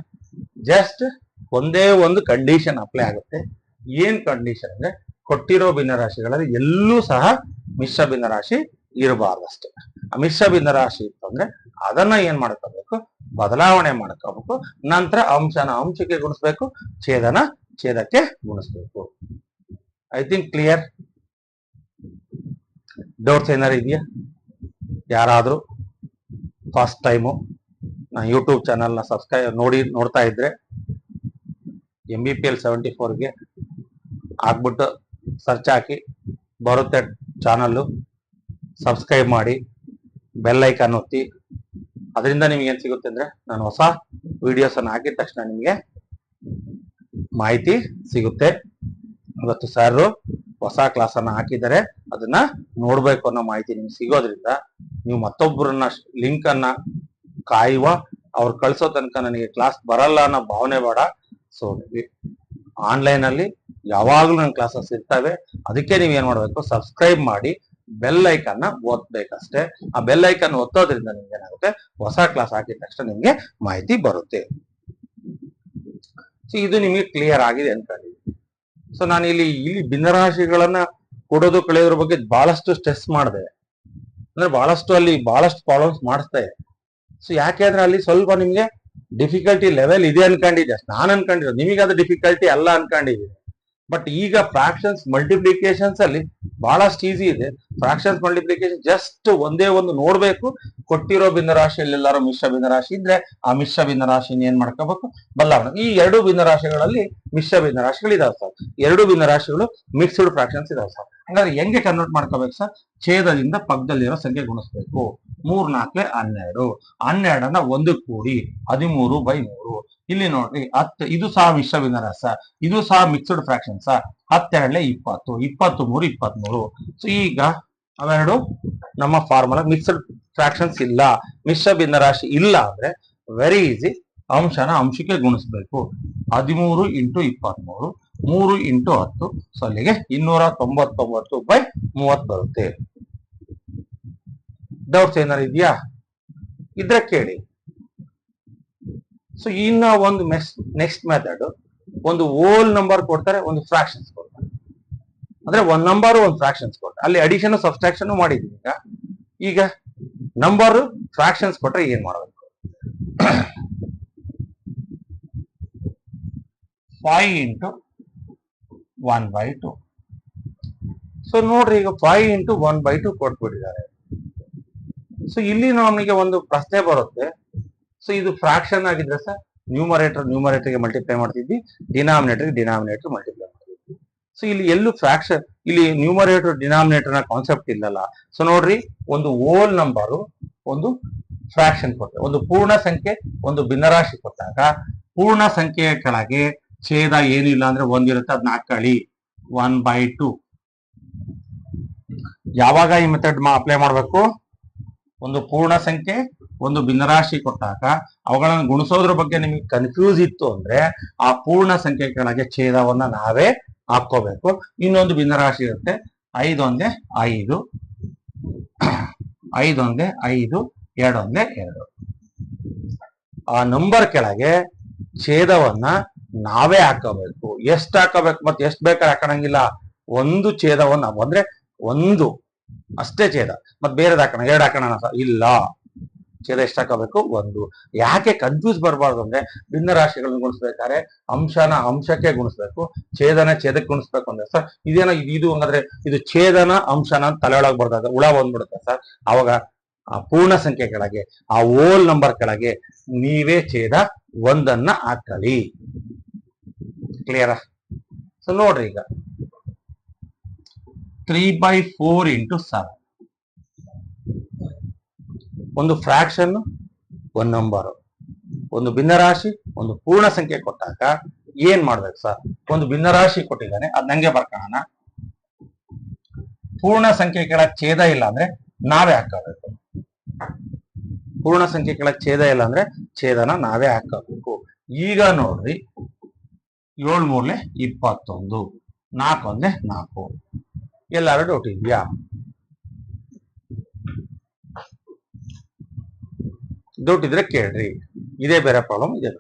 ಜಸ್ಟ್ ಒಂದೇ ಒಂದು ಕಂಡೀಷನ್ ಅಪ್ಲೈ ಆಗುತ್ತೆ. ಏನ್ ಕಂಡೀಷನ್ ಅಂದ್ರೆ ಕೊಟ್ಟಿರೋ ಭಿನ್ನರಾಶಿಗಳಲ್ಲಿ ಎಲ್ಲೂ ಸಹ ಮಿಶ್ರ ಭಿನ್ನರಾಶಿ ಇರಬಾರ್ದಷ್ಟೇ. ಆ ಮಿಶ್ರ ಭಿನ್ನರಾಶಿ ಇತ್ತಂದ್ರೆ ಅದನ್ನ ಏನ್ ಮಾಡ್ಕೋಬೇಕು? ಬದಲಾವಣೆ ಮಾಡ್ಕೋಬೇಕು. ನಂತರ ಅಂಶನ ಅಂಶಕ್ಕೆ ಗುಣಿಸ್ಬೇಕು, ಛೇದನ ಛೇದಕ್ಕೆ ಗುಣಿಸ್ಬೇಕು. I think clear. ಡೌಟ್ಸ್ ಏನಾರು ಇದೆಯಾ? ಯಾರಾದ್ರೂ ಫಸ್ಟ್ ಟೈಮು ನಾನು ಯೂಟ್ಯೂಬ್ ಚಾನಲ್ನ ನೋಡ್ತಾ ಇದ್ರೆ MBPL 74ಗೆ ಹಾಕ್ಬಿಟ್ಟು ಸರ್ಚ್ ಹಾಕಿ ಬರುತ್ತೆ ಚಾನಲ್ಲು. ಸಬ್ಸ್ಕ್ರೈಬ್ ಮಾಡಿ, ಬೆಲ್ ಐಕಾನ್ ಒತ್ತಿ. ಅದರಿಂದ ನಿಮ್ಗೆ ಏನ್ ಸಿಗುತ್ತೆ ಅಂದ್ರೆ ನಾನು ಹೊಸ ವಿಡಿಯೋಸ್ ಅನ್ನು ಹಾಕಿದ ತಕ್ಷಣ ನಿಮಗೆ ಮಾಹಿತಿ ಸಿಗುತ್ತೆ. ಇವತ್ತು ಸರ್ ಹೊಸ ಕ್ಲಾಸ್ ಅನ್ನ ಹಾಕಿದ್ದಾರೆ, ಅದನ್ನ ನೋಡ್ಬೇಕು ಅನ್ನೋ ಮಾಹಿತಿ ನಿಮ್ಗೆ ಸಿಗೋದ್ರಿಂದ ನೀವು ಮತ್ತೊಬ್ಬರನ್ನ ಲಿಂಕ್ ಅನ್ನ ಕಾಯುವ, ಅವ್ರು ಕಳ್ಸೋ ತನಕ ನನಗೆ ಕ್ಲಾಸ್ ಬರಲ್ಲ ಅನ್ನೋ ಭಾವನೆ ಬೇಡ. ಸೊ ಆನ್ಲೈನ್ ಅಲ್ಲಿ ಯಾವಾಗ್ಲೂ ನನ್ನ ಕ್ಲಾಸಸ್ ಇರ್ತವೆ. ಅದಕ್ಕೆ ನೀವ್ ಏನ್ ಮಾಡ್ಬೇಕು? ಸಬ್ಸ್ಕ್ರೈಬ್ ಮಾಡಿ ಬೆಲ್ ಐಕಾನ್ ಒತ್ತಬೇಕಷ್ಟೇ. ಆ ಬೆಲ್ ಐಕಾನ್ ಒತ್ತೋದ್ರಿಂದ ನಿಮ್ಗೆ ಏನಾಗುತ್ತೆ? ಹೊಸ ಕ್ಲಾಸ್ ಹಾಕಿದ ತಕ್ಷಣ ನಿಮ್ಗೆ ಮಾಹಿತಿ ಬರುತ್ತೆ. ಸೊ ಇದು ನಿಮ್ಗೆ ಕ್ಲಿಯರ್ ಆಗಿದೆ ಅನ್ಕೊಳ್ಳಿ. ಸೊ ನಾನು ಇಲ್ಲಿ ಭಿನ್ನರಾಶಿಗಳನ್ನ ಕೊಡೋದು ಕಳೆಯೋದ್ರ ಬಗ್ಗೆ ಬಹಳಷ್ಟು ಸ್ಟ್ರೆಸ್ ಮಾಡಿದೆ. ಅಂದ್ರೆ ಬಹಳಷ್ಟು ಪ್ರಾಬ್ಲಮ್ಸ್ ಮಾಡಿಸ್ದೆ. ಸೊ ಯಾಕೆ ಅಂದ್ರೆ ಅಲ್ಲಿ ಸ್ವಲ್ಪ ನಿಮ್ಗೆ ಡಿಫಿಕಲ್ಟಿ ಲೆವೆಲ್ ಇದೆ ಅನ್ಕೊಂಡಿದ್ದೆ. ನಾನು ಅನ್ಕೊಂಡಿರೋದು ನಿಮಗೆ ಅದು ಡಿಫಿಕಲ್ಟಿ ಅಲ್ಲ ಅನ್ಕೊಂಡಿದ್ದೀನಿ. ಬಟ್ ಈಗ ಫ್ರಾಕ್ಷನ್ಸ್ ಮಲ್ಟಿಪ್ಲಿಕೇಶನ್ಸ್ ಅಲ್ಲಿ ಬಹಳಷ್ಟು ಈಸಿ ಇದೆ. ಫ್ರಾಕ್ಷನ್ಸ್ ಮಲ್ಟಿಪ್ಲಿಕೇಶನ್ ಜಸ್ಟ್ ಒಂದೇ ಒಂದು ನೋಡ್ಬೇಕು. ಕೊಟ್ಟಿರೋ ಭಿನ್ನರಾಶಿಯಲ್ಲಿ ಎಲ್ಲಾರು ಮಿಶ್ರ ಭಿನ್ನರಾಶಿ ಇದ್ರೆ ಆ ಮಿಶ್ರ ಭಿನ್ನರಾಶಿನ ಏನ್ ಮಾಡ್ಕೋಬೇಕು? ಬದಲಾವಣೆ. ಈ ಎರಡು ಭಿನ್ನರಾಶಿಗಳಲ್ಲಿ ಮಿಶ್ರ ಭಿನ್ನರಾಶಿಗಳು ಇದಾವೆ ಸರ್. ಎರಡು ಭಿನ್ನರಾಶಿಗಳು ಮಿಕ್ಸ್ಡ್ ಫ್ರಾಕ್ಷನ್ಸ್ ಇದಾವೆ ಸರ್. ಹಾಗಾದ್ರೆ ಹೆಂಗೆ ಕನ್ವರ್ಟ್ ಮಾಡ್ಕೋಬೇಕು ಸರ್? ಛೇದದಿಂದ ಪಕ್ಕದಲ್ಲಿರೋ ಸಂಖ್ಯೆ ಗುಣಿಸ್ಬೇಕು. 3 4 12, 12ನ ಒಂದು ಕೂಡಿ 13/3. ಇಲ್ಲಿ ನೋಡ್ರಿ 10. ಇದು ಸಹ ಮಿಶ್ರ ಭಿನ್ನರಾಶ, ಇದು ಸಹ ಮಿಕ್ಸ್ಡ್ ಫ್ರಾಕ್ಷನ್ಸ್. 12 20, 23 23. ಸೊ ಈಗ ಅವೆರಡು ನಮ್ಮ ಫಾರ್ಮುಲಾ ಮಿಕ್ಸ್ಡ್ ಫ್ರಾಕ್ಷನ್ಸ್ ಇಲ್ಲ, ಮಿಶ್ರ ಭಿನ್ನರಾಶಿ ಇಲ್ಲ ಅಂದ್ರೆ ವೆರಿ ಈಸಿ. ಅಂಶನ ಅಂಶಕ್ಕೆ ಗುಣಿಸ್ಬೇಕು. 13 ಇಂಟು 23, 3 ಇಂಟು 10. ಸೊ ಅಲ್ಲಿಗೆ 299/30 ಬರುತ್ತೆ. ಡೌಟ್ಸ್ ಏನಾರು ಇದೆಯಾ? ಇದ್ರೆ ಕೇಳಿ. ಸೊ ಇನ್ನ ಒಂದು ನೆಕ್ಸ್ಟ್ ಮೆಥಡ್, ಒಂದು ಹೋಲ್ ನಂಬರ್ ಕೊಡ್ತಾರೆ, ಒಂದು ಫ್ರಾಕ್ಷನ್ಸ್ ಕೊಡ್ತಾರೆ. ಅಂದ್ರೆ ಒಂದ್ ನಂಬರ್ ಒಂದು ಫ್ರಾಕ್ಷನ್ಸ್ ಕೊಡ್ತಾರೆ. ಅಲ್ಲಿ ಅಡಿಷನ್ ಸಬ್ಸ್ಟ್ರಾಕ್ಷನ್ ಮಾಡಿದೀವಿ. ಈಗ ನಂಬರ್ ಫ್ರಾಕ್ಷನ್ಸ್ ಕೊಟ್ರೆ ಏನ್ ಮಾಡಬೇಕು? 5 into 1/2. ಸೊ ನೋಡ್ರಿ, ಈಗ 5 into 1/2 ಕೊಟ್ಬಿಟ್ಟಿದ್ದಾರೆ. ಸೊ ಇಲ್ಲಿ ನಮಗೆ ಒಂದು ಪ್ರಶ್ನೆ ಬರುತ್ತೆ. ಸೊ ಇದು ಫ್ರಾಕ್ಷನ್ ಆಗಿದ್ರೆ ಸರ್ ನ್ಯೂಮರೇಟರ್ಗೆ ಮಲ್ಟಿಪ್ಲೈ ಮಾಡ್ತಿದ್ವಿ, ಡಿನಾಮಿನೇಟರ್ ಮಲ್ಟಿಪ್ಲೈ ಮಾಡ್ತಿದ್ವಿ. ಸೊ ಇಲ್ಲಿ ಎಲ್ಲೂ ಫ್ರಾಕ್ಷನ್, ಇಲ್ಲಿ ನ್ಯೂಮರೇಟರ್ ಡಿನಾಮಿನೇಟರ್ ನ ಕಾನ್ಸೆಪ್ಟ್ ಇಲ್ಲಲ್ಲ. ಸೊ ನೋಡ್ರಿ, ಒಂದು ಹೋಲ್ ನಂಬರು ಒಂದು ಫ್ರಾಕ್ಷನ್ ಕೊಟ್ಟರೆ, ಒಂದು ಪೂರ್ಣ ಸಂಖ್ಯೆ ಒಂದು ಭಿನ್ನರಾಶಿ ಕೊಟ್ಟಾಗ ಪೂರ್ಣ ಸಂಖ್ಯೆಯ ಕೆಳಗೆ ಛೇದ ಏನು ಇಲ್ಲ ಅಂದ್ರೆ ಒಂದಿರುತ್ತೆ, ಅದನ್ನ ಹಾಕೊಳ್ಳಿ 1/2. ಯಾವಾಗ ಈ ಮೆಥಡ್ ಅಪ್ಲೈ ಮಾಡ್ಬೇಕು? ಒಂದು ಪೂರ್ಣ ಸಂಖ್ಯೆ ಒಂದು ಭಿನ್ನರಾಶಿ ಕೊಟ್ಟಾಗ ಅವುಗಳನ್ನು ಗುಣಿಸೋದ್ರ ಬಗ್ಗೆ ನಿಮಗೆ ಕನ್ಫ್ಯೂಸ್ ಇತ್ತು ಅಂದ್ರೆ ಆ ಪೂರ್ಣ ಸಂಖ್ಯೆ ಕೆಳಗೆ ಛೇದವನ್ನ ನಾವೇ ಹಾಕೋಬೇಕು. ಇನ್ನೊಂದು ಭಿನ್ನರಾಶಿ ಇರುತ್ತೆ, 5 ಒಂದೇ 5, 5 ಒಂದೇ 5, 2 ಒಂದೇ 2. ಆ ನಂಬರ್ ಕೆಳಗೆ ಛೇದವನ್ನ ನಾವೇ ಹಾಕೋಬೇಕು. ಎಷ್ಟು ಹಾಕೋಬೇಕು ಮತ್ತೆ ಎಷ್ಟು ಬೇಕಾದ್ರೆ ಹಾಕೋಣಂಗಿಲ್ಲ. ಒಂದು ಛೇದವನ್ನ ಅಂದ್ರೆ ಒಂದು ಅಷ್ಟೇ ಛೇದ, ಮತ್ತೆ ಬೇರೆದ್ ಹಾಕೋಣ, 2 ಹಾಕೋಣ ಇಲ್ಲ. ಛೇದ ಎಷ್ಟು ಹಾಕೋಬೇಕು? ಒಂದು. ಯಾಕೆ ಕನ್ಫ್ಯೂಸ್ ಬರಬಾರ್ದು ಅಂದ್ರೆ ಭಿನ್ನರಾಶಿಗಳನ್ನ ಗುಣಿಸ್ಬೇಕಾದ್ರೆ ಅಂಶನ ಅಂಶಕ್ಕೆ ಗುಣಿಸ್ಬೇಕು, ಛೇದಕ್ಕೆ ಗುಣಿಸ್ಬೇಕು ಅಂದ್ರೆ ಸರ್ ಇದೇನೋ ಇದು ಹಂಗಾದ್ರೆ ಇದು ಛೇದನ ಅಂಶನ ತಲೆಯೊಳಗೆ ಬರ್ದಾಗ ಹುಳ ಬಂದ್ಬಿಡುತ್ತೆ ಸರ್. ಅವಾಗ ಆ ಪೂರ್ಣ ಸಂಖ್ಯೆ ಕೆಳಗೆ ಆ ಹೋಲ್ ನಂಬರ್ ಕೆಳಗೆ ನೀವೇ ಛೇದ ಒಂದನ್ನ ಹಾಕಲಿ. ಕ್ಲಿಯರಾ? ಸೊ ನೋಡ್ರಿ, ಈಗ 3/4 into 7. ಒಂದು ಫ್ರಾಕ್ಷನ್, ಒಂದು ನಂಬರ್, ಒಂದು ಭಿನ್ನರಾಶಿ, ಒಂದು ಪೂರ್ಣ ಸಂಖ್ಯೆ ಕೊಟ್ಟಾಗ ಏನ್ ಮಾಡ್ಬೇಕು ಸರ್? ಒಂದು ಭಿನ್ನರಾಶಿ ಕೊಟ್ಟಿದ್ದಾನೆ, ಅದ್ ನಂಗೆ ಬರ್ಕೋಣ. ಪೂರ್ಣ ಸಂಖ್ಯೆ ಕೆಳಗೆ ಛೇದ ಇಲ್ಲ ಅಂದ್ರೆ ನಾವೇ ಹಾಕಬೇಕು. ಪೂರ್ಣ ಸಂಖ್ಯೆ ಕೆಳಗೆ ಛೇದ ಇಲ್ಲ ಅಂದ್ರೆ ಛೇದನ ನಾವೇ ಹಾಕಬೇಕು. ಈಗ ನೋಡ್ರಿ, 7 3 21, 4 1 4. ಎಲ್ಲಾರು ಡೌಟ್ ಇದೆಯಾ? ಡೌಟ್ ಇದ್ರೆ ಕೇಳ್ರಿ. ಇದೇ ಬೇರೆ ಪ್ರಾಬ್ಲಮ್ ಇದೆ.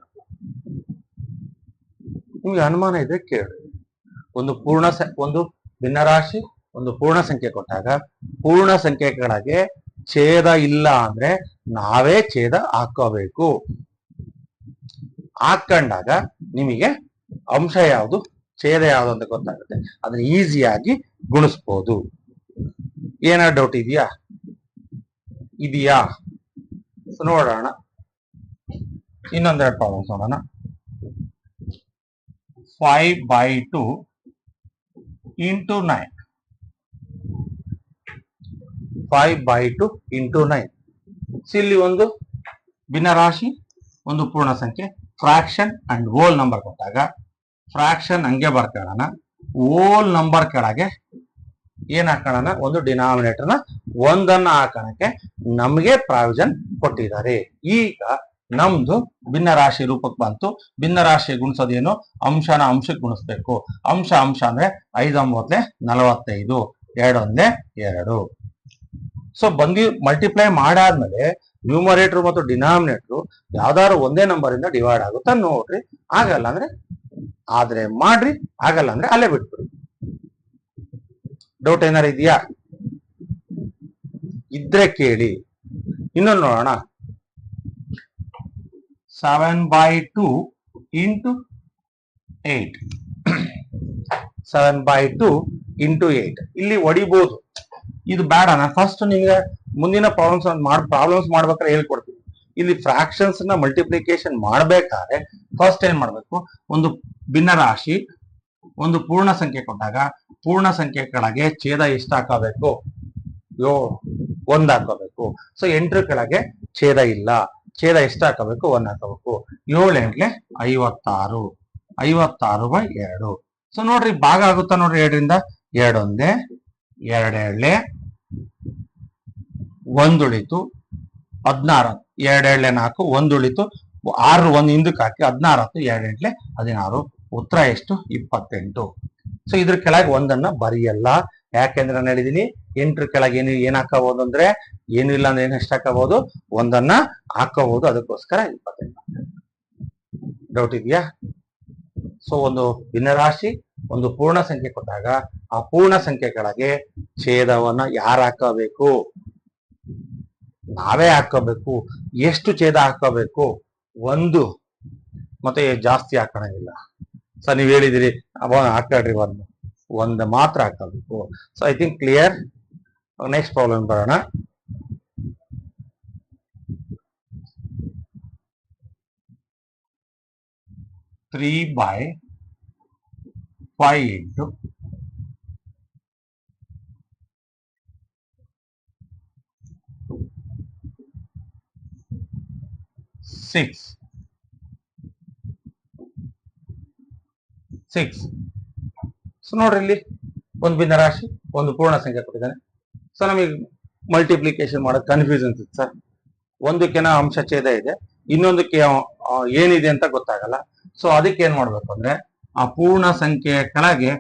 ನಿಮ್ಗೆ ಅನುಮಾನ ಇದ್ರೆ ಕೇಳ್ರಿ. ಒಂದು ಭಿನ್ನರಾಶಿ ಒಂದು ಪೂರ್ಣ ಸಂಖ್ಯೆ ಕೊಟ್ಟಾಗ ಪೂರ್ಣ ಸಂಖ್ಯೆಗಳಿಗೆ ಛೇದ ಇಲ್ಲ ಅಂದ್ರೆ ನಾವೇ ಛೇದ ಹಾಕೋಬೇಕು. ಹಾಕೊಂಡಾಗ ನಿಮಗೆ ಅಂಶ ಯಾವುದು ಛೇದ ಯಾವುದು ಅಂತ ಗೊತ್ತಾಗುತ್ತೆ. ಅದನ್ನ ಈಸಿಯಾಗಿ ಗುಣಿಸ್ಬೋದು. ಏನಾದ್ರು ಡೌಟ್ ಇದೆಯಾ? ನೋಡೋಣ. ಇನ್ನೊಂದೆರಡು ಪ್ರಾಬ್ಲಮ್ಸ್ ನೋಡೋಣ. 5/2 into 9. 5/2 into 9. ಇಲ್ಲಿ ಒಂದು ಭಿನ್ನರಾಶಿ ಒಂದು ಪೂರ್ಣ ಸಂಖ್ಯೆ, ಫ್ರಾಕ್ಷನ್ ಅಂಡ್ ಹೋಲ್ ನಂಬರ್ ಕೊಟ್ಟಾಗ ಫ್ರಾಕ್ಷನ್ ಹಂಗೆ ಬರ್ಕೊಳ್ಳೋಣ, ಹೋಲ್ ನಂಬರ್ ಕೆಳಗೆ ಏನ್ ಹಾಕೋಣ? ಒಂದು ಡಿನಾಮಿನೇಟರ್ನ ಒಂದನ್ನ ಹಾಕೋಣಕ್ಕೆ ನಮಗೆ ಪ್ರಾವಿಷನ್ ಕೊಟ್ಟಿದ್ದಾರೆ. ಈಗ ನಮ್ದು ಭಿನ್ನರಾಶಿ ರೂಪಕ್ಕೆ ಬಂತು. ಭಿನ್ನರಾಶಿ ಗುಣಿಸೋದೇನು? ಅಂಶನ ಅಂಶಕ್ಕೆ ಗುಣಿಸ್ಬೇಕು. ಅಂಶ ಅಂದ್ರೆ 5 9 45, 2 1 2. ಸೊ ಮಲ್ಟಿಪ್ಲೈ ಮಾಡಾದ್ಮೇಲೆ ನ್ಯೂಮರೇಟರ್ ಮತ್ತು ಡಿನಾಮಿನೇಟರ್ ಯಾವ್ದಾದ್ರು ಒಂದೇ ನಂಬರ್ ಇಂದ ಡಿವೈಡ್ ಆಗುತ್ತಾ ನೋಡ್ರಿ. ಆಗಲ್ಲ ಅಂದ್ರೆ ಆದ್ರೆ ಮಾಡ್ರಿ, ಆಗಲ್ಲ ಅಂದ್ರೆ ಅಲ್ಲೇ ಬಿಟ್ಬಿಡಿ. ಡೌಟ್ ಏನಾರು ಇದೆಯಾ? ಇದ್ರೆ ಕೇಳಿ. ಇನ್ನೊಂದು ನೋಡೋಣ. 7/2 into 8. 7/2 into 8. ಇಲ್ಲಿ ಹೊಡಿಬಹುದು. ಇದು ಬೇಡ, ನಾನು ಫಸ್ಟ್ ನಿಮ್ಗೆ ಮುಂದಿನ ಪ್ರಾಬ್ಲಮ್ಸ್ ಮಾಡ್ಬೇಕಾದ್ರೆ ಹೇಳ್ಕೊಡ್ತೀನಿ. ಇಲ್ಲಿ ಫ್ರಾಕ್ಷನ್ಸ್ ನ ಮಲ್ಟಿಪ್ಲಿಕೇಶನ್ ಮಾಡ್ಬೇಕಾದ್ರೆ ಫಸ್ಟ್ ಏನ್ ಮಾಡ್ಬೇಕು? ಒಂದು ಭಿನ್ನರಾಶಿ ಒಂದು ಪೂರ್ಣ ಸಂಖ್ಯೆ ಕೊಟ್ಟಾಗ ಪೂರ್ಣ ಸಂಖ್ಯೆ ಕೆಳಗೆ ಛೇದ ಎಷ್ಟು ಹಾಕಬೇಕು? 1 ಹಾಕೋಬೇಕು. ಸೊ 8 ಕೆಳಗೆ ಛೇದ ಇಲ್ಲ, ಛೇದ ಎಷ್ಟು ಹಾಕಬೇಕು? 1 ಹಾಕಬೇಕು. 7 8 56/2. ಸೊ ನೋಡ್ರಿ, ಭಾಗ ಆಗುತ್ತಾ ನೋಡ್ರಿ. 7ರಿಂದ 2 1 2 2 1 ಉಳಿತು 16, 2 2 4, 1 ಉಳಿತು 6, 1 ಹಿಂದಕ್ಕೆ ಹಾಕಿ 16, 2 8 16. ಉತ್ತರ ಎಷ್ಟು? 28. ಸೊ ಇದ್ರ ಕೆಳಗೆ ಒಂದನ್ನ ಬರೆಯಲ್ಲ. ಯಾಕೆಂದ್ರೆ ನಾನು ಹೇಳಿದೀನಿ 8 ಕೆಳಗೆ ಏನ್ ಹಾಕಬಹುದು ಅಂದ್ರೆ ಏನು ಇಲ್ಲ ಅಂದ್ರೆ ಎಷ್ಟು ಹಾಕಬಹುದು? ಒಂದನ್ನ ಹಾಕಬಹುದು. ಅದಕ್ಕೋಸ್ಕರ 28. ಡೌಟ್ ಇದೆಯಾ? ಸೊ ಒಂದು ಭಿನ್ನರಾಶಿ ಒಂದು ಪೂರ್ಣ ಸಂಖ್ಯೆ ಕೊಟ್ಟಾಗ ಆ ಪೂರ್ಣ ಸಂಖ್ಯೆ ಕೆಳಗೆ ಛೇದವನ್ನ ಯಾರು ಹಾಕಬೇಕು? ನಾವೇ ಹಾಕೋಬೇಕು. ಎಷ್ಟು ಛೇದ ಹಾಕೋಬೇಕು? ಒಂದು, ಮತ್ತೆ ಜಾಸ್ತಿ ಹಾಕೋಣಂಗಿಲ್ಲ. ಸೊ ನೀವ್ ಹೇಳಿದಿರಿ ಹಾಕ್ರಿ ಒಂದು ಮಾತ್ರ ಹಾಕಬೇಕು. So I think clear. Next problem ಬರೋಣ. Three by 5 into 6. ಸೊ ನೋಡ್ರಿ, ಇಲ್ಲಿ ಒಂದು ಭಿನ್ನರಾಶಿ ಒಂದು ಪೂರ್ಣ ಸಂಖ್ಯೆ ಕೊಟ್ಟಿದ್ದಾನೆ. ಸೊ ನಮಗೆ ಮಲ್ಟಿಪ್ಲಿಕೇಶನ್ ಮಾಡೋದು ಕನ್ಫ್ಯೂಷನ್ ಇತ್ತು ಸರ್. ಒಂದಕ್ಕೆನ ಅಂಶ ಛೇದ ಇದೆ, ಇನ್ನೊಂದಕ್ಕೆ ಏನಿದೆ ಅಂತ ಗೊತ್ತಾಗಲ್ಲ. ಸೊ ಅದಕ್ಕೆ ಏನ್ ಮಾಡ್ಬೇಕು ಅಂದ್ರೆ, ಆ ಪೂರ್ಣ ಸಂಖ್ಯೆಯ ಕೆಳಗೆ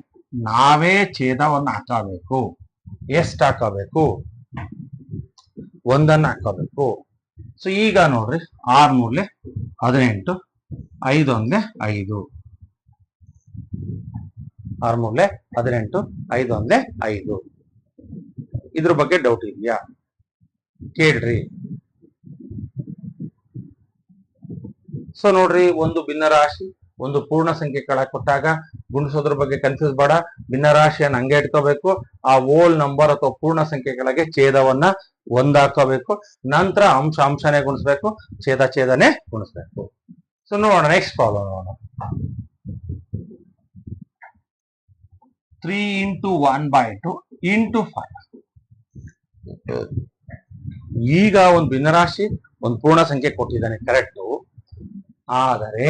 ನಾವೇ ಛೇದವನ್ನು ಹಾಕಬೇಕು. ಎಷ್ಟು ಹಾಕಬೇಕು? ಒಂದನ್ನ ಹಾಕಬೇಕು. ಸೊ ಈಗ ನೋಡ್ರಿ, 6 ಮೂರ್ಲೆ 18, 5 ಒಂದ್ಲೆ 5. 6 ಮೂರ್ಲೆ 18, 5 ಒಂದ್ಲೆ 5. ಇದ್ರ ಬಗ್ಗೆ ಡೌಟ್ ಇದೆಯಾ? ಕೇಳ್ರಿ. ಸೊ ನೋಡ್ರಿ, ಒಂದು ಭಿನ್ನರಾಶಿ ಒಂದು ಪೂರ್ಣ ಸಂಖ್ಯೆ ಕೆಳಗೆ ಕೊಟ್ಟಾಗ ಗುಣಿಸೋದ್ರ ಬಗ್ಗೆ ಕನ್ಫ್ಯೂಸ್ ಬೇಡ. ಭಿನ್ನರಾಶಿಯನ್ನು ಹಂಗೆ ಇಟ್ಕೋಬೇಕು. ಆ ಹೋಲ್ ನಂಬರ್ ಅಥವಾ ಪೂರ್ಣ ಸಂಖ್ಯೆ ಕೆಳಗೆ ಛೇದವನ್ನ ಒಂದ್ ಹಾಕೋಬೇಕು. ನಂತರ ಅಂಶನೇ ಗುಣಿಸ್ಬೇಕು, ಛೇದನೇ ಗುಣಿಸ್ಬೇಕು. ಸೊ ನೋಡೋಣ, ನೆಕ್ಸ್ಟ್ ಪ್ರಾಬ್ಲಮ್ ನೋಡೋಣ. 3 into 1/2 into 5. ಈಗ ಒಂದು ಭಿನ್ನರಾಶಿ ಒಂದು ಪೂರ್ಣ ಸಂಖ್ಯೆ ಕೊಟ್ಟಿದ್ದಾನೆ, ಕರೆಕ್ಟು. ಆದರೆ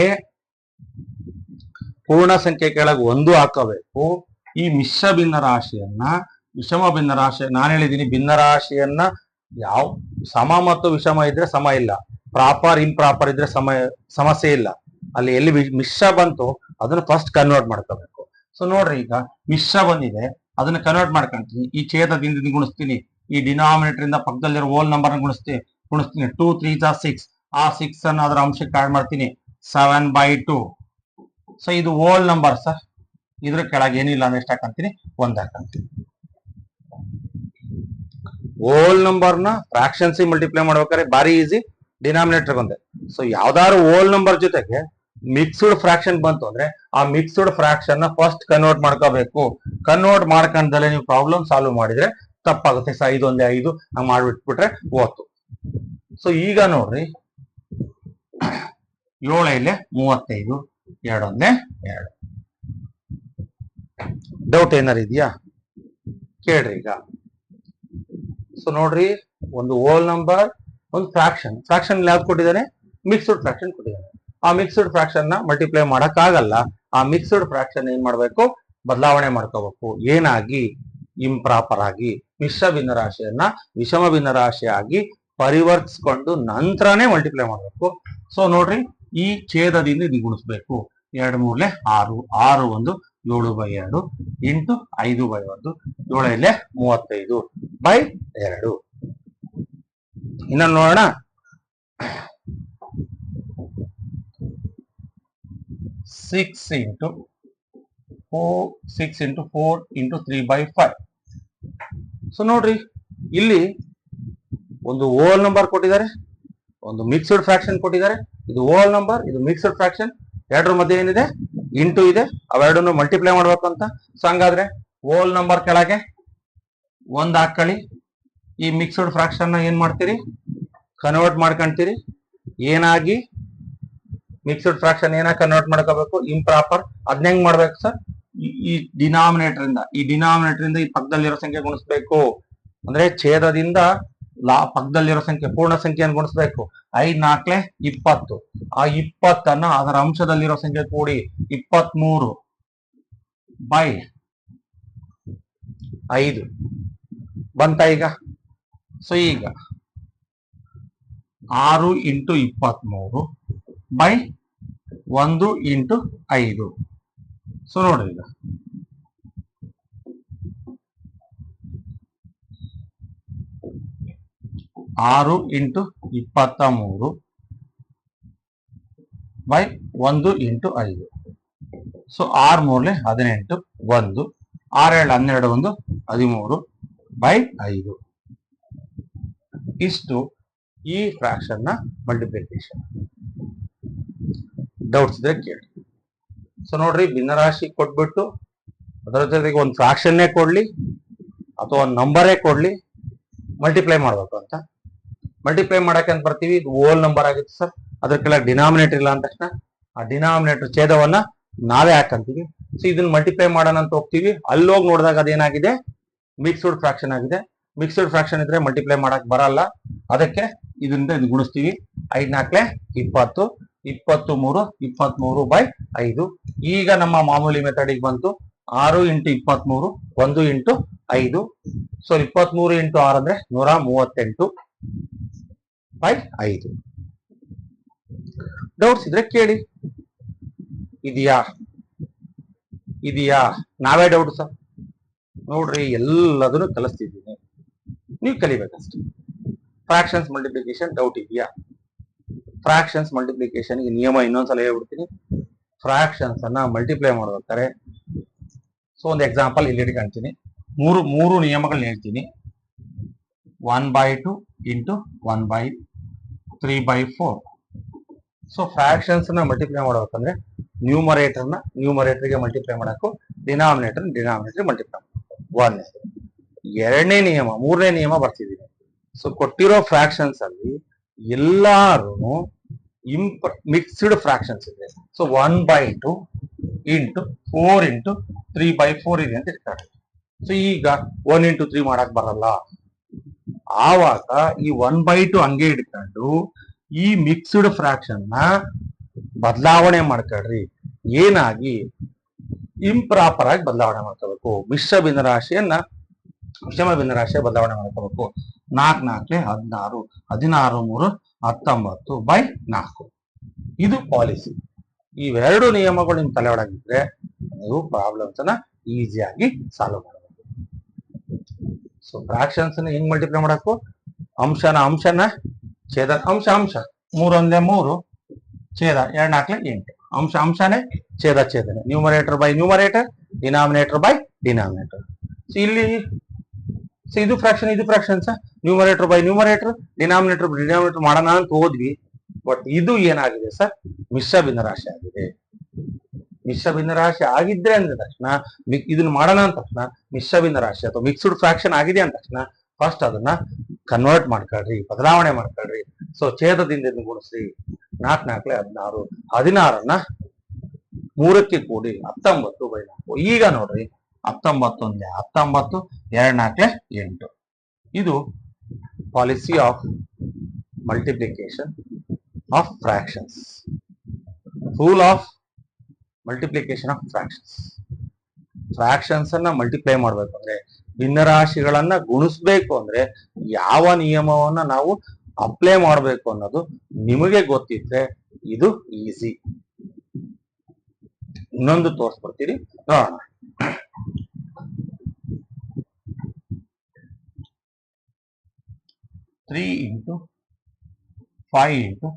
ಪೂರ್ಣ ಸಂಖ್ಯೆ ಕೆಳಗೆ ಒಂದು ಹಾಕಬೇಕು. ಈ ಮಿಶ್ರ ಭಿನ್ನರಾಶಿಯನ್ನ ವಿಷಮ ಭಿನ್ನರಾಶಿ, ನಾನು ಹೇಳಿದ್ದೀನಿ ಭಿನ್ನರಾಶಿಯನ್ನ ಯಾವ ಸಮ ಮತ್ತು ವಿಷಮ ಇದ್ರೆ ಸಮ ಇಲ್ಲ, ಪ್ರಾಪರ್ ಇಂಪ್ರಾಪರ್ ಇದ್ರೆ ಸಮಸ್ಯೆ ಇಲ್ಲ. ಅಲ್ಲಿ ಎಲ್ಲಿ ಮಿಶ್ರ ಬಂತು ಅದನ್ನ ಫಸ್ಟ್ ಕನ್ವರ್ಟ್ ಮಾಡ್ಕೋಬೇಕು. ಸೊ ನೋಡ್ರಿ, ಈಗ ಮಿಶ್ರ ಬಂದಿದೆ, ಅದನ್ನ ಕನ್ವರ್ಟ್ ಮಾಡ್ಕೊಂತೀನಿ. ಈ ಛೇದದಿಂದ ಗುಣಿಸ್ತೀನಿ, ಈ ಡಿನಾಮಿನೇಟರ್ ಇಂದ ಪಕ್ಕದಲ್ಲಿರೋ ಹೋಲ್ ನಂಬರ್ ಗುಣಿಸ್ತೀನಿ. 2 3 6. ಆ 6 ಅನ್ನು ಅದರ ಅಂಶಕ್ಕೆ ಆಡ್ ಮಾಡ್ತೀನಿ, 7/2. ಸೊ ಇದು ಹೋಲ್ ನಂಬರ್ ಸರ್. ಇದ್ರ ಕೆಳಗೆ ಏನಿಲ್ಲ ಅಂದ್ರೆ ಎಷ್ಟು ಹಾಕಂತೀನಿ? 1 ಹಾಕಂತೀನಿ. ಹೋಲ್ ನಂಬರ್ನ ಫ್ರಾಕ್ಷನ್ಸ್ ಮಲ್ಟಿಪ್ಲೈ ಮಾಡ್ಬೇಕಾದ್ರೆ ಬಾರಿ ಈಸಿ, ಡಿನಾಮಿನೇಟರ್ ಬಂದೆ. ಸೊ ಯಾವ್ದಾದ್ರು ಹೋಲ್ ನಂಬರ್ ಜೊತೆಗೆ ಮಿಕ್ಸ್ಡ್ ಫ್ರಾಕ್ಷನ್ ಬಂತು ಅಂದ್ರೆ ಆ ಮಿಕ್ಸ್ಡ್ ಫ್ರಾಕ್ಷನ್ ನ ಫಸ್ಟ್ ಕನ್ವರ್ಟ್ ಮಾಡ್ಕೋಬೇಕು. ಕನ್ವರ್ಟ್ ಮಾಡ್ಕೊಂಡಲ್ಲೇ ನೀವು ಪ್ರಾಬ್ಲಮ್ ಸಾಲ್ವ್ ಮಾಡಿದ್ರೆ ತಪ್ಪಾಗುತ್ತೆ. 5 ಒಂದೇ 5 ಹಂಗ್ ಮಾಡ್ಬಿಟ್ಬಿಟ್ರೆ ಓದ್ತು. ಸೊ ಈಗ ನೋಡ್ರಿ, 7 35, 2 ಒಂದೇ 2. ಡೌಟ್ ಏನಾರು ಇದೆಯಾ? ಕೇಳ್ರಿ ಈಗ. ಸೊ ನೋಡ್ರಿ, ಒಂದು ಹೋಲ್ ನಂಬರ್, ಒಂದು ಫ್ರಾಕ್ಷನ್ ಯಾವ್ದು ಕೊಟ್ಟಿದ್ದಾನೆ? ಮಿಕ್ಸ್ಡ್ ಫ್ರಾಕ್ಷನ್ ಕೊಟ್ಟಿದ್ದಾನೆ. ಆ ಮಿಕ್ಸ್ಡ್ ಫ್ರಾಕ್ಷನ್ ನ ಮಲ್ಟಿಪ್ಲೈ ಮಾಡಕ್ ಆಗಲ್ಲ. ಆ ಮಿಕ್ಸ್ಡ್ ಫ್ರಾಕ್ಷನ್ ಏನ್ ಮಾಡ್ಬೇಕು? ಬದಲಾವಣೆ ಮಾಡ್ಕೋಬೇಕು. ಏನಾಗಿ? ಇಂಪ್ರಾಪರ್ ಆಗಿ ಮಿಶ್ರ ಭಿನ್ನರಾಶಿಯನ್ನ ವಿಷಮ ಭಿನ್ನರಾಶಿಯಾಗಿ ಪರಿವರ್ತಿಸ್ಕೊಂಡು ನಂತರನೇ ಮಲ್ಟಿಪ್ಲೈ ಮಾಡ್ಬೇಕು. ಸೊ ನೋಡ್ರಿ, ಈ ಛೇದದಿಂದ ಇದು ಗುಣಿಸ್ಬೇಕು. 2 ಮೂರ್ಲೆ 6, 6 1 7/2 ಇಂಟು 5/1, 7 35/2. ಇನ್ನ ನೋಡೋಣ. 6 into 4 into 3/5. ಸೊ ನೋಡ್ರಿ, ಇಲ್ಲಿ ಒಂದು ಹೋಲ್ ನಂಬರ್ ಕೊಟ್ಟಿದ್ದಾರೆ, ಒಂದು ಮಿಕ್ಸ್ಡ್ ಫ್ರಾಕ್ಷನ್ ಕೊಟ್ಟಿದ್ದಾರೆ. ಇದು ಹೋಲ್ ನಂಬರ್, ಇದು ಮಿಕ್ಸ್ಡ್ ಫ್ರಾಕ್ಷನ್. ಎರಡರ ಮಧ್ಯೆ ಏನಿದೆ? ಇಂಟು ಇದೆ. ಅವೆರಡನ್ನು ಮಲ್ಟಿಪ್ಲೈ ಮಾಡ್ಬೇಕು ಅಂತ. ಸೊ ಹಂಗಾದ್ರೆ ಹೋಲ್ ನಂಬರ್ ಕೆಳಗೆ 1 ಹಾಕೊಳ್ಳಿ. ಈ ಮಿಕ್ಸ್ಡ್ ಫ್ರಾಕ್ಷನ್ ನ ಏನ್ ಮಾಡ್ತೀರಿ? ಕನ್ವರ್ಟ್ ಮಾಡ್ಕೊಂತೀರಿ. ಏನಾಗಿ? ಮಿಕ್ಸ್ಡ್ ಫ್ರಾಕ್ಷನ್ ಏನಾಗಿ ಕನ್ವರ್ಟ್ ಮಾಡ್ಕೋಬೇಕು? ಇಂಪ್ರಾಪರ್. ಅದನ್ನ ಹೆಂಗ್ ಮಾಡ್ಬೇಕು ಸರ್? ಈ ಡಿನಾಮಿನೇಟರ್ ಇಂದ ಈ ಪಕ್ಕದಲ್ಲಿರೋ ಸಂಖ್ಯೆ ಗುಣಿಸ್ಬೇಕು. ಅಂದ್ರೆ ಛೇದದಿಂದ ಪಕ್ಕದಲ್ಲಿರೋ ಸಂಖ್ಯೆ ಪೂರ್ಣ ಸಂಖ್ಯೆಯನ್ನು ಗುಣಿಸ್ಬೇಕು. 5 4 20. ಆ 20 ಅದರ ಅಂಶದಲ್ಲಿರೋ ಸಂಖ್ಯೆ ಕೂಡಿ 23/5 ಬಂತ ಈಗ? ಸೊ ಈಗ 6 into 23/1 into 5. ಸೊ ನೋಡ್ರಿ, ಈಗ 6 into 23 by 1 into 5. So 6 ಮೂರ್ಲೆ 18, 1, 6 12, 12 1 13 by 5. ಇಷ್ಟು ಈ ಫ್ರಾಕ್ಷನ್ ನ ಮಲ್ಟಿಪ್ಲಿಕೇಶನ್. ಡೌಟ್ಸ್ ಇದ್ರೆ ಕೇಳಿ. ಸೊ ನೋಡ್ರಿ, ಭಿನ್ನರಾಶಿ ಕೊಟ್ಬಿಟ್ಟು ಅದರ ಜೊತೆಗೆ ಒಂದು ಫ್ರಾಕ್ಷನ್ನೇ ಕೊಡ್ಲಿ ಅಥವಾ ಒಂದು ನಂಬರೇ ಕೊಡ್ಲಿ, ಮಲ್ಟಿಪ್ಲೈ ಮಾಡ್ಬೇಕು ಅಂತ. ಮಲ್ಟಿಪ್ಲೈ ಮಾಡಕ್ಕೆ ಅಂತ ಬರ್ತೀವಿ, ಇದು ಹೋಲ್ ನಂಬರ್ ಆಗಿತ್ತು ಸರ್, ಅದಕ್ಕೆಲ್ಲ ಡಿನಾಮಿನೇಟರ್ ಇಲ್ಲ ಅಂದ ತಕ್ಷಣ ಆ ಡಿನಾಮಿನೇಟರ್ ಛೇದವನ್ನ ನಾವೇ ಹಾಕಂತೀವಿ. ಸೊ ಇದನ್ನ ಮಲ್ಟಿಪ್ಲೈ ಮಾಡೋಣ ಅಂತ ಹೋಗ್ತೀವಿ, ಅಲ್ಲೋಗಿ ನೋಡಿದಾಗ ಅದೇನಾಗಿದೆ, ಮಿಕ್ಸ್ಡ್ ಫ್ರಾಕ್ಷನ್ ಆಗಿದೆ. ಮಿಕ್ಸ್ಡ್ ಫ್ರಾಕ್ಷನ್ ಇದ್ರೆ ಮಲ್ಟಿಪ್ಲೈ ಮಾಡಕ್ ಬರಲ್ಲ, ಅದಕ್ಕೆ ಇದರಿಂದ ಇದು ಗುಣಿಸ್ತೀವಿ. 5 4 20, 23, 23 ಬೈ 5. ಈಗ ನಮ್ಮ ಮಾಮೂಲಿ ಮೆಥಡಿಗೆ ಬಂತು. 6 ಇಂಟು 23, 1 ಇಂಟು 5. ಸೊ 23 ಇಂಟು 6 ಅಂದ್ರೆ 138 ಬೈ 5. ಡೌಟ್ಸ್ ಇದ್ರೆ ಕೇಳಿ. ಇದೆಯಾ ನಾವೇ ಡೌಟ್ ಸರ್. ನೋಡ್ರಿ, ಎಲ್ಲದನ್ನು ಕಲಿಸ್ತಿದ್ದೀನಿ, ನೀವು ಕಲಿಬೇಕಷ್ಟೆ. ಫ್ರಾಕ್ಷನ್ಸ್ ಮಲ್ಟಿಪ್ಲಿಕೇಶನ್ ಡೌಟ್ ಇದೆಯಾ? ಫ್ರಾಕ್ಷನ್ಸ್ ಮಲ್ಟಿಪ್ಲಿಕೇಶನ್ ನಿಯಮ ಇನ್ನೊಂದ್ಸಲ ಹೇಳ್ಬಿಡ್ತೀನಿ. ಫ್ರಾಕ್ಷನ್ಸ್ ಅನ್ನ ಮಲ್ಟಿಪ್ಲೈ ಮಾಡ್ಬೇಕಾರೆ, ಸೊ ಒಂದು ಎಕ್ಸಾಂಪಲ್ ಇಲ್ಲಿ ಇಟ್ಕೊಂತೀನಿ. ಮೂರು ನಿಯಮಗಳನ್ನ ಹೇಳ್ತೀನಿ. 1/2 ಇಂಟು 1/3/4. ಸೊ ಫ್ರಾಕ್ಷನ್ಸ್ ನ ಮಲ್ಟಿಪ್ಲೈ ಮಾಡ್ಬೇಕಂದ್ರೆ ನ್ಯೂಮರೇಟರ್ಗೆ ಮಲ್ಟಿಪ್ಲೈ ಮಾಡಬೇಕು, ಡಿನಾಮಿನೇಟರ್ ಮಲ್ಟಿಪ್ಲೈ ಮಾಡಬೇಕು. ಎರಡನೇ ನಿಯಮ, ಮೂರನೇ ನಿಯಮ ಬರ್ತಿದ್ದೀನಿ. ಸೊ ಕೊಟ್ಟಿರೋ ಫ್ರಾಕ್ಷನ್ಸ್ ಅಲ್ಲಿ ಎಲ್ಲಾರು ಮಿಕ್ಸ್ಡ್ ಫ್ರಾಕ್ಷನ್ಸ್ ಇದೆ. ಸೊ 1/2 ಇಂಟು 4 ಇಂಟು 3/4 ಇದೆ ಅಂತ ಇರ್ತಾರೆ. ಸೊ ಈಗ 1 ಇಂಟು 3 ಮಾಡಕ್ ಬರಲ್ಲ. ಆವಾಗ ಈ 1/2 ಹಂಗೆ ಇಟ್ಕೊಂಡು ಈ ಮಿಕ್ಸ್ಡ್ ಫ್ರಾಕ್ಷನ್ ನ ಬದಲಾವಣೆ ಮಾಡ್ಕೊಳ್ರಿ. ಏನಾಗಿ ಇಂಪ್ರಾಪರ್ ಆಗಿ ಬದಲಾವಣೆ ಮಾಡ್ಕೋಬೇಕು. ಮಿಶ್ರ ಭಿನ್ನರಾಶಿಯನ್ನ ವಿಷಮ ಭಿನ್ನರಾಶಿಯ ಬದಲಾವಣೆ ಮಾಡ್ಕೋಬೇಕು. 4 4 16, 16 3 19 ಬೈ 4. ಇದು ಪಾಲಿಸಿ. ಇವೆರಡು ನಿಯಮಗಳು ನಿಮ್ ತಲೆ ಒಳಗಿದ್ರೆ ನೀವು ಪ್ರಾಬ್ಲಮ್ಸ್ ಅನ್ನ ಈಸಿಯಾಗಿ ಸಾಲ್ವ್ ಮಾಡಬಹುದು. ಸೊ ಫ್ರಾಕ್ಷನ್ಸ್ ಹೆಂಗ್ ಮಲ್ಟಿಪ್ಲೈ ಮಾಡಬೇಕು? ಅಂಶನ ಛೇದ ಅಂಶ 3 1 3 ಛೇದ 2 4 8. ಅಂಶನೇ ಛೇದನೆ. Numerator by numerator, denominator by denominator. ಇಲ್ಲಿ ಇದು fraction numerator by numerator, denominator ಮಾಡೋಣ ಅಂತ ಹೋದ್ವಿ. ಬಟ್ ಇದು ಏನಾಗಿದೆ ಸರ್? ಮಿಶ್ರ ಭಿನ್ನರಾಶಿ ಆಗಿದೆ. ಮಿಶ್ರ ಭಿನ್ನರಾಶಿ ಆಗಿದ್ರೆ ಅಂದ ತಕ್ಷಣ ಇದನ್ನ ಮಾಡೋಣ ಅಂದ ತಕ್ಷಣ ಮಿಶ್ರ ಭಿನ್ನರಾಶಿ ಅಥವಾ ಮಿಕ್ಸ್ಡ್ ಫ್ರಾಕ್ಷನ್ ಆಗಿದೆ ಅಂದ ತಕ್ಷಣ ಫಸ್ಟ್ ಅದನ್ನ ಕನ್ವರ್ಟ್ ಮಾಡ್ಕೊಳ್ರಿ, ಬದಲಾವಣೆ ಮಾಡ್ಕೊಳ್ರಿ. ಸೊ ಛೇದದಿಂದ ಗುಣಿಸ್ರಿ. 4 4 16, 16ನ್ನ 3ಕ್ಕೆ ಕೂಡಿ 19 ಬೈ 4. ಈಗ ನೋಡ್ರಿ, 19 1 19, 2 4 8. ಇದು policy of multiplication of fractions. Rule of multiplication of fractions. Fractions ಅನ್ನ ಮಲ್ಟಿಪ್ಲೈ ಮಾಡ್ಬೇಕು ಅಂದ್ರೆ, ಭಿನ್ನರಾಶಿಗಳನ್ನ ಗುಣಿಸ್ಬೇಕು ಅಂದ್ರೆ ಯಾವ ನಿಯಮವನ್ನ ನಾವು ಅಪ್ಲೈ ಮಾಡಬೇಕು ಅನ್ನೋದು ನಿಮಗೆ ಗೊತ್ತಿದ್ರೆ ಇದು ಈಸಿ. ಇನ್ನೊಂದು ತೋರಿಸ್ಬಿಡ್ತೀರಿ, ನೋಡೋಣ. Three into 5 into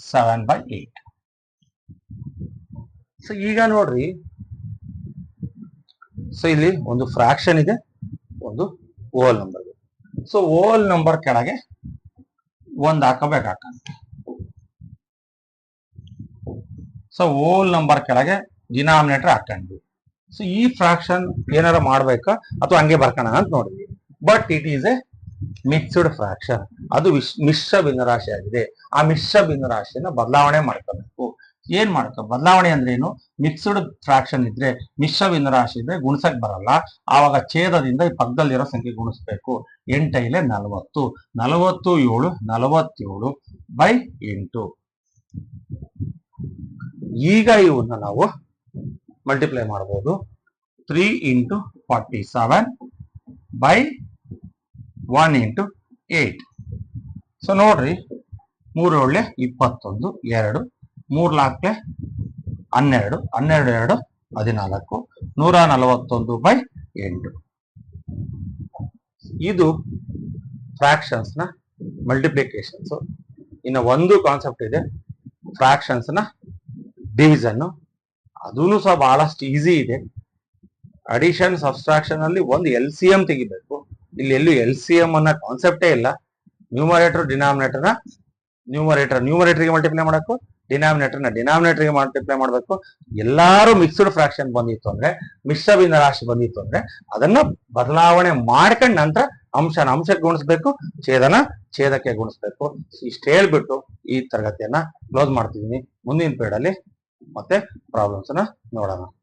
7/8. ಸೊ ಈಗ ನೋಡ್ರಿ, ಸೊ ಇಲ್ಲಿ ಒಂದು ಫ್ರಾಕ್ಷನ್ ಇದೆ, ಒಂದು ಹೋಲ್ ನಂಬರ್ ಇದೆ. ಸೊ ಹೋಲ್ ನಂಬರ್ ಕೆಳಗೆ ಒಂದು ಹಾಕಬೇಕಂತ. ಸೊ ಹೋಲ್ ನಂಬರ್ ಕೆಳಗೆ ಡಿನಾಮಿನೇಟರ್ ಹಾಕೊಂಡ್ವಿ. ಸೊ ಈ ಫ್ರಾಕ್ಷನ್ ಏನಾರ ಮಾಡ್ಬೇಕಾ ಅಥವಾ ಹಂಗೆ ಬರ್ಕೋಣ ಅಂತ ನೋಡಿದ್ವಿ. But it is A mixed fraction. ಅದು ಮಿಶ್ರ ಭಿನ್ನರಾಶಿ ಆಗಿದೆ. ಆ ಮಿಶ್ರ ಭಿನ್ನರಾಶಿಯನ್ನ ಬದಲಾವಣೆ ಮಾಡ್ಕೋಬೇಕು. ಏನ್ ಬದಲಾವಣೆ ಅಂದ್ರೆ ಏನು? ಮಿಕ್ಸ್ಡ್ ಫ್ರಾಕ್ಷನ್ ಇದ್ರೆ, ಮಿಶ್ರ ಭಿನ್ನರಾಶಿ ಇದ್ರೆ ಗುಣಿಸಕ್ ಬರಲ್ಲ. ಆವಾಗ ಛೇದದಿಂದ ಈ ಪಕ್ಕದಲ್ಲಿರೋ ಸಂಖ್ಯೆ ಗುಣಿಸ್ಬೇಕು. 8 5 40, 47 47 ಬೈ 8. ಈಗ ಇವನ್ನ ನಾವು ಮಲ್ಟಿಪ್ಲೈ ಮಾಡಬಹುದು. 3 ಇಂಟು 47 ಬೈ 1 ಇಂಟು 8. ಸೊ ನೋಡ್ರಿ, 3 7 21, 2 3 4 12, 12 2 14, 141 ಬೈ 8. ಇದು ಫ್ರಾಕ್ಷನ್ಸ್ ನ ಮಲ್ಟಿಪ್ಲಿಕೇಶನ್ಸ್. ಇನ್ನು ಒಂದು ಕಾನ್ಸೆಪ್ಟ್ ಇದೆ, ಫ್ರಾಕ್ಷನ್ಸ್ ನ ಡಿವಿಷನ್, ಅದೂ ಸಹ ಬಹಳಷ್ಟು ಈಸಿ ಇದೆ. ಅಡಿಷನ್ ಸಬ್ಸ್ಟ್ರಾಕ್ಷನ್ ಅಲ್ಲಿ ಒಂದು ಎಲ್ ಸಿ ಎಂ ತೆಗಿಬೇಕು. ಇಲ್ಲಿ ಎಲ್ಲೂ ಎಲ್ ಸಿ ಎಂ ಅನ್ನೋ ಕಾನ್ಸೆಪ್ಟೇ ಇಲ್ಲ. ನ್ಯೂಮರೇಟರ್ ಡಿನಾಮಿನೇಟರ್ನ ನ್ಯೂಮರೇಟರ್ಗೆ ಮಲ್ಟಿಪ್ಲೈ ಮಾಡಬೇಕು, ಡಿನಾಮಿನೇಟರ್ನ ಡಿನಾಮಿನೇಟರ್ಗೆ ಮಲ್ಟಿಪ್ಲೈ ಮಾಡಬೇಕು. ಎಲ್ಲಾರು ಮಿಕ್ಸ್ಡ್ ಫ್ರಾಕ್ಷನ್ ಬಂದಿತ್ತು ಅಂದ್ರೆ, ಮಿಶ್ರ ಭಿನ್ನ ರಾಶಿ ಬಂದಿತ್ತು ಅಂದ್ರೆ ಅದನ್ನ ಬದಲಾವಣೆ ಮಾಡ್ಕೊಂಡು ನಂತರ ಅಂಶಕ್ಕೆ ಗುಣಿಸ್ಬೇಕು, ಛೇದಕ್ಕೆ ಗುಣಿಸ್ಬೇಕು. ಇಷ್ಟು ಹೇಳ್ಬಿಟ್ಟು ಈ ತರಗತಿಯನ್ನ ಕ್ಲೋಸ್ ಮಾಡ್ತಿದ್ದೀನಿ. ಮುಂದಿನ ಪೀರಿಯಡ್ ಅಲ್ಲಿ ಮತ್ತೆ ಪ್ರಾಬ್ಲಮ್ಸ್ ನ ನೋಡೋಣ.